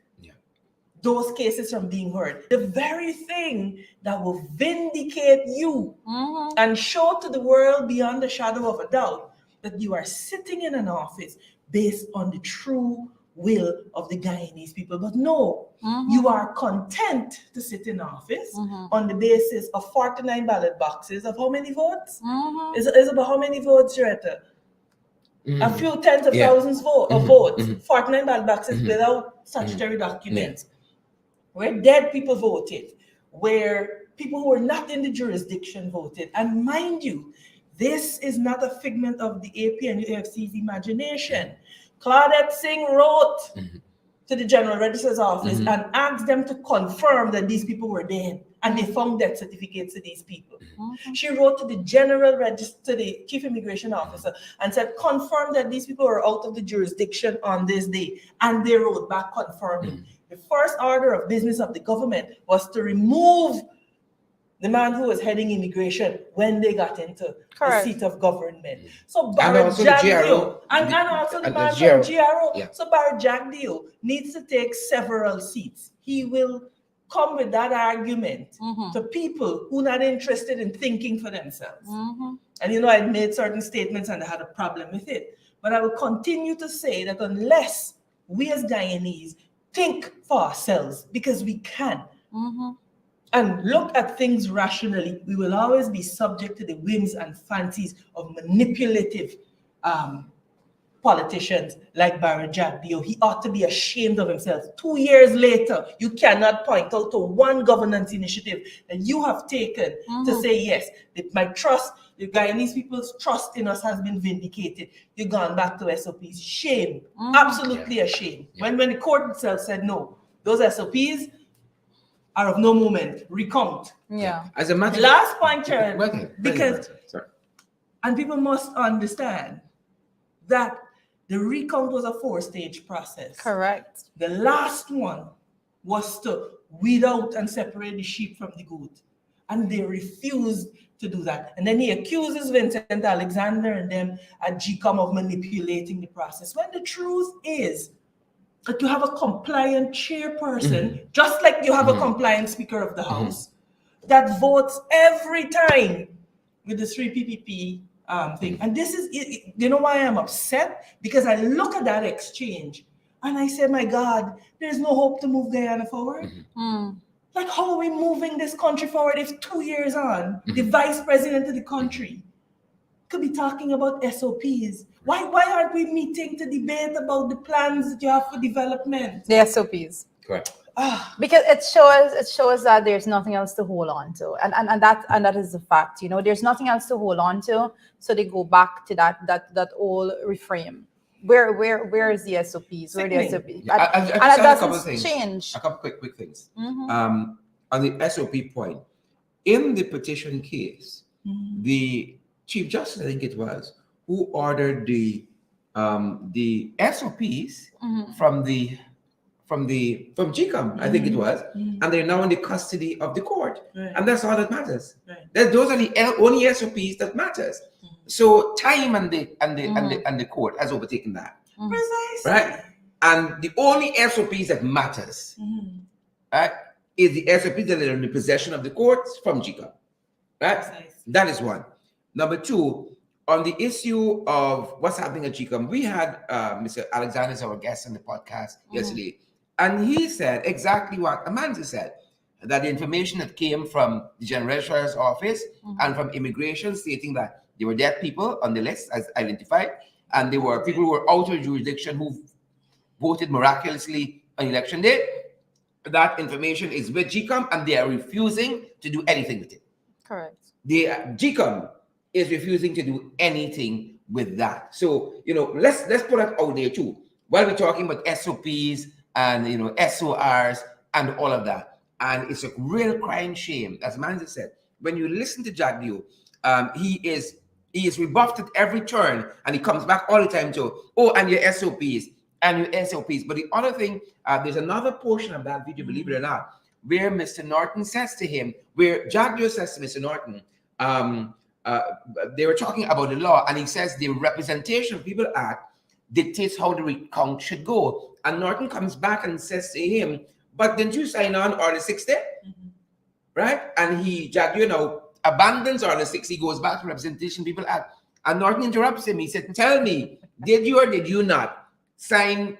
those cases from being heard. The very thing that will vindicate you and show to the world beyond a shadow of a doubt that you are sitting in an office based on the true will of the Guyanese people. But no, you are content to sit in office on the basis of 49 ballot boxes of how many votes? Is about how many votes, Joretta? A few tens of thousands of votes, 49 ballot boxes without statutory documents. Where dead people voted, where people who were not in the jurisdiction voted. And mind you, this is not a figment of the AP and UFC's imagination. Claudette Singh wrote to the General Registrar's office and asked them to confirm that these people were dead. and they found death certificates to these people. Mhm. She wrote to the general register, to the chief immigration officer, and said, confirm that these people are out of the jurisdiction on this day. And they wrote back confirming. The first order of business of the government was to remove the man who was heading immigration when they got into Correct. the seat of government. So And Barrett also the GRO. Jagdeo, and also the and man the from GRO. GRO. Yeah. So Barrett Jagdeo needs to take several seats. He will come with that argument Mhm. to people who are not interested in thinking for themselves. Mhm. And you know, I made certain statements and I had a problem with it. But I will continue to say that unless we as Guyanese think for ourselves, because we can, Mhm. and look at things rationally, we will always be subject to the whims and fancies of manipulative politicians like Barrett Jagdeo. He ought to be ashamed of himself. 2 years later, you cannot point out to one governance initiative that you have taken to say, yes, my trust, the Guyanese people's trust in us has been vindicated. You've gone back to SOPs. Shame. Absolutely a shame. Yeah. When the court itself said, no, those SOPs are of no moment. Recount. Yeah. As a matter Last point, Chair, Okay. because, Sorry. and people must understand that the recount was a 4-stage process. Correct. The last one was to weed out and separate the sheep from the goat. And they refused to do that. And then he accuses Vincent Alexander and them at GCOM of manipulating the process. When the truth is that you have a compliant chairperson, just like you have a compliant Speaker of the House, that votes every time with the 3 PPP thing. And this is, you know why I'm upset? Because I look at that exchange and I say, my God, there's no hope to move Guyana forward. Like, how are we moving this country forward if 2 years on, the vice president of the country could be talking about SOPs? Why aren't we meeting to debate about the plans that you have for development? The SOPs. Correct. Because it shows that there's nothing else to hold on to, and that is the fact. You know, there's nothing else to hold on to, so they go back to that old reframe. Where is the SOPs? Where are the SOPs? Yeah, And I it just a couple doesn't things. change. A couple quick things. Mhm. On the SOP point, in the petition case, the Chief Justice, I think it was, who ordered the SOPs from GCOM, I think it was, and they're now in the custody of the court, and that's all that matters. Those are the only SOPs that matters. So time and the court has overtaken that, Precisely. right? And the only SOPs that matters, right, is the SOPs that are in the possession of the courts from GCOM, right? Precisely. That is one. Number two, on the issue of what's happening at GCOM, we had Mr. Alexander as our guest on the podcast yesterday, and he said exactly what Amanda said, that the information that came from the General Registrar's office and from immigration stating that there were dead people on the list as identified, and there were people who were out of jurisdiction who voted miraculously on election day. That information is with GCOM, and they are refusing to do anything with it. Correct. The GCOM is refusing to do anything with that. So, you know, let's put that out there too. While we're talking about SOPs and, you know, SORs and all of that. And it's a real crying shame, as Manzi said, when you listen to Jagdeo, he is rebuffed at every turn, and he comes back all the time to, oh, and your SOPs, and your SOPs. But the other thing, there's another portion of that video, believe it or not, where Mr. Norton says to him, where Jagdeo says to Mr. Norton, they were talking about the law, and he says the Representation of People Act dictates how the recount should go. And Norton comes back and says to him, but didn't you sign on Order 60? Right? And Jagdeo now abandons Order 60, goes back to Representation of People Act. And Norton interrupts him. He said, tell me, did you or did you not sign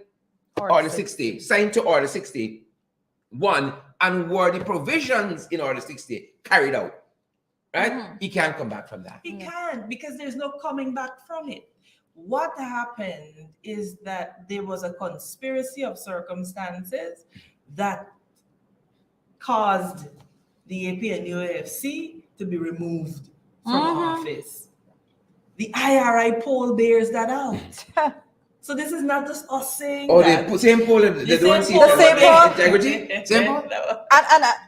Order 60? Sign to Order 61, and were the provisions in Order 60 carried out? Right? He can't come back from that. He can't, because there's no coming back from it. What happened is that there was a conspiracy of circumstances that caused the AP and UAFC to be removed from office. The IRI poll bears that out. So this is not just us saying Oh, that. the same poll, they don't see poll, the same poll. integrity? Same poll?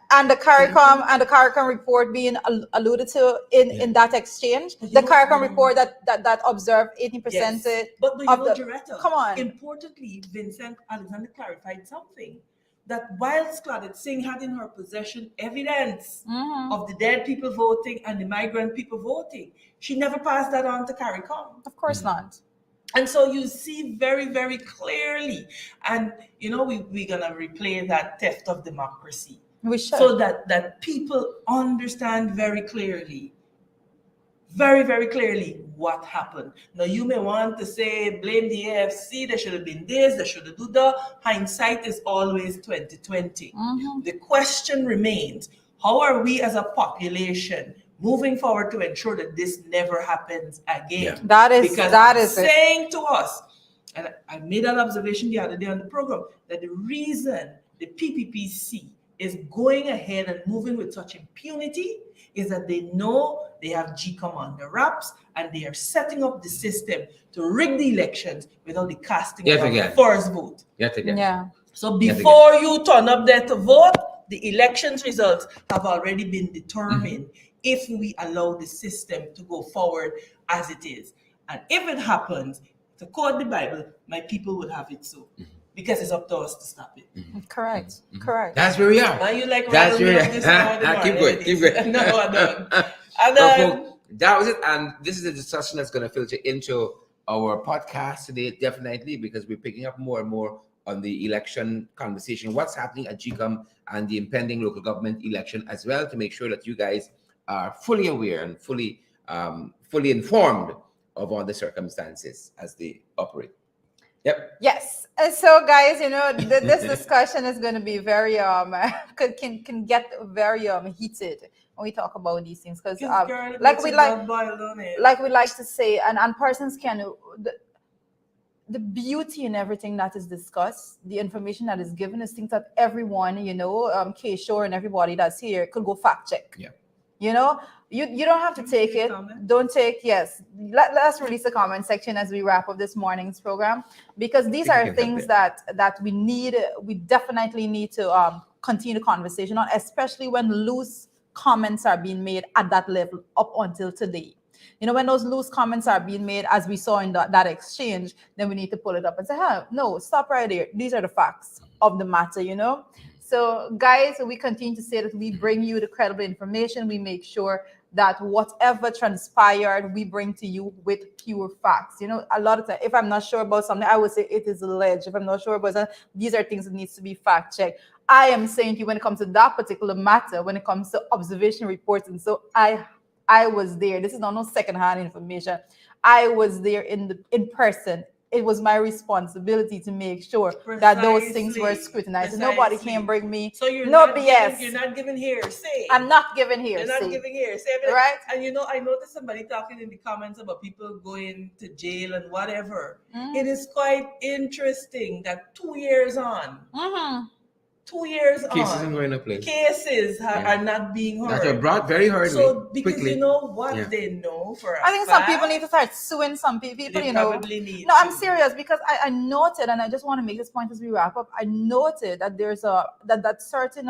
And the CARICOM report being alluded to in that exchange, the CARICOM report that observed 18%. Yes. But you of know, Joretta, come on. Importantly, Vincent Alexander clarified something. That while Scarlett Singh had in her possession evidence of the dead people voting and the migrant people voting, she never passed that on to CARICOM. Of course not. And so you see very, very clearly, and you know, we're gonna replay that theft of democracy. We should. So that people understand very clearly what happened. Now you may want to say blame the AFC, they should have been this, they should have done that. Hindsight is always 2020. The question remains, how are we as a population moving forward to ensure that this never happens again? That is saying to us, and I made that observation the other day on the program, that the reason the PPPC is going ahead and moving with such impunity is that they know they have GCOM on the wraps and they are setting up the system to rig the elections without the casting of the first vote. Yeah. So before you turn up there to vote, the elections results have already been determined if we allow the system to go forward as it is. And if it happens, to quote the Bible, my people would have it so. Because it's up to us to stop it. Correct. That's where we are. Now you like that's where we are. Keep going. No, I don't. That was it. And this is a discussion that's going to filter into our podcast today, definitely, because we're picking up more and more on the election conversation, what's happening at GCOM and the impending local government election as well, to make sure that you guys are fully aware and fully informed of all the circumstances as they operate. Yep. Yes. And so, guys, you know, this discussion is going to be very can get very heated when we talk about these things, because like we like to say, and persons can the beauty in everything that is discussed, the information that is given is things that everyone, you know, K-Shore and everybody that's here could go fact check. Yeah. You know, you don't have to take it. Don't take, yes. Let's release the comment section as we wrap up this morning's program, because these are things that we definitely need to continue the conversation on, especially when loose comments are being made at that level up until today. You know, when those loose comments are being made, as we saw in that exchange, then we need to pull it up and say, no, stop right there. These are the facts of the matter, you know? So, guys, we continue to say that we bring you the credible information. We make sure that whatever transpired, we bring to you with pure facts. You know, a lot of times, if I'm not sure about something, I would say it is alleged. If I'm not sure about something, these are things that needs to be fact checked. I am saying to you, when it comes to that particular matter, when it comes to observation reports, and so I was there. This is not no secondhand information. I was there in person. It was my responsibility to make sure that those things were scrutinized. And nobody can bring me BS. You're not giving hearsay. I'm not giving hearsay. You're not giving hearsay. Right? And you know, I noticed somebody talking in the comments about people going to jail and whatever. It is quite interesting that 2 years on, 2 years cases on, are going to place. Cases are not being heard. That are brought very hardly. So because quickly. you know what they know for a I think fact, some people need to start suing some people, they you know. probably need No, I'm to. serious, because I noted, and I just want to make this point as we wrap up. I noted that there's that certain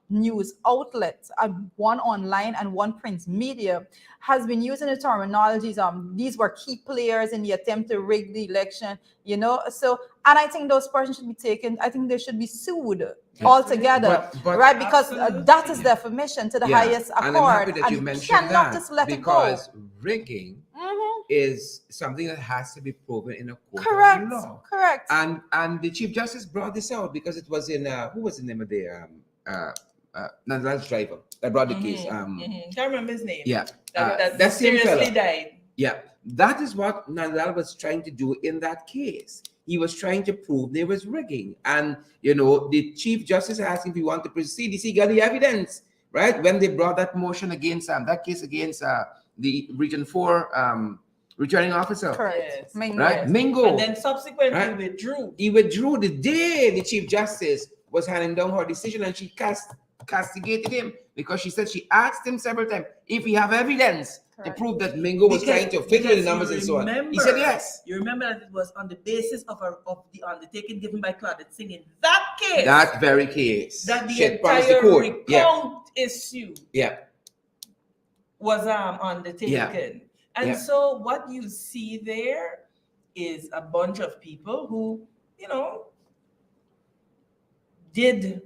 news outlets, one online and one print media, has been using the terminologies. These were key players in the attempt to rig the election, you know. So, and I think those persons should be taken. I think they should be sued altogether, but right? Because that is defamation to the highest accord. And I'm happy that you mentioned that, just let because it go. rigging is something that has to be proven in a court Correct. of law. Correct. And the Chief Justice brought this out because it was in who was the name of the Nandlal's driver that brought the case. Can't remember his name. Yeah, that same seriously fella. died. Yeah, that is what Nandlal was trying to do in that case. He was trying to prove there was rigging, and you know, the Chief Justice asked him if he wanted to proceed. He got the evidence, right? When they brought that motion against that case against the Region 4 returning officer. Correct. Yes. Right, Mingo. And then subsequently withdrew. He withdrew the day the Chief Justice was handing down her decision, and she castigated him because she said she asked him several times if he have evidence to Correct. prove that Mingo was trying to fiddle with the numbers and so on. He said yes. You remember that it was on the basis of the undertaking given by Claudette Singh in that case. That very case. That the She had promised the entire court. recount issue Yeah. was undertaken. Yeah. And Yeah. so what you see there is a bunch of people who, did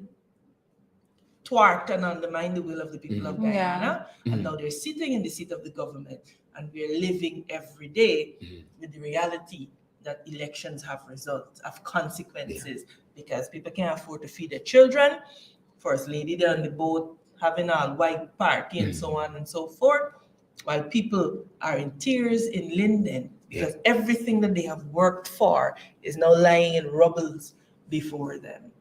thwart and undermine the will of the people of Guyana. And now they're sitting in the seat of the government, and we're living every day with the reality that elections have results, have consequences, because people can't afford to feed their children. First lady there on the boat having a white party and so on and so forth, while people are in tears in Linden because everything that they have worked for is now lying in rubbles before them.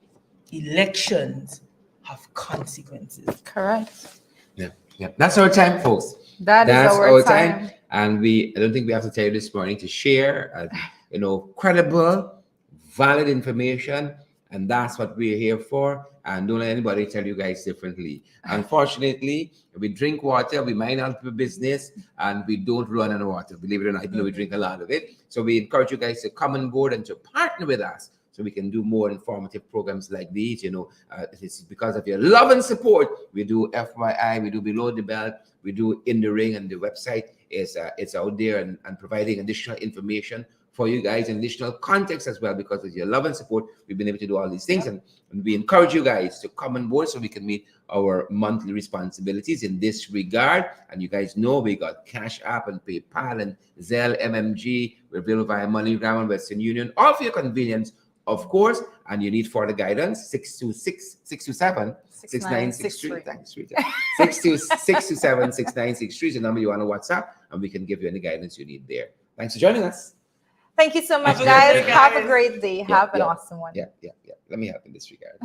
Elections have consequences. Correct. Yeah. That's our time, folks. That's our time. And I don't think we have to tell you this morning to share, credible, valid information. And that's what we're here for. And don't let anybody tell you guys differently. Unfortunately, we drink water, we mind our business, and we don't run on water. Believe it or not, even though we drink a lot of it. So we encourage you guys to come on board and to partner with us so we can do more informative programs like these. It's because of your love and support. We do FYI, we do Below the Belt, we do In the Ring, and the website is it's out there and providing additional information for you guys and additional context as well. Because of your love and support, we've been able to do all these things. And we encourage you guys to come on board so we can meet our monthly responsibilities in this regard. And you guys know we got Cash App and PayPal and Zelle, MMG. We're available via MoneyGram and Western Union, all for your convenience, of course. And you need further guidance, 627-6963. Thanks, Rita. 627-6963 is the number you want to WhatsApp, and we can give you any guidance you need there. Thanks for joining us. Thank you so much, Have a guys. great day, Have a guys. great day. Have an awesome one. Yeah. Let me help in this regard.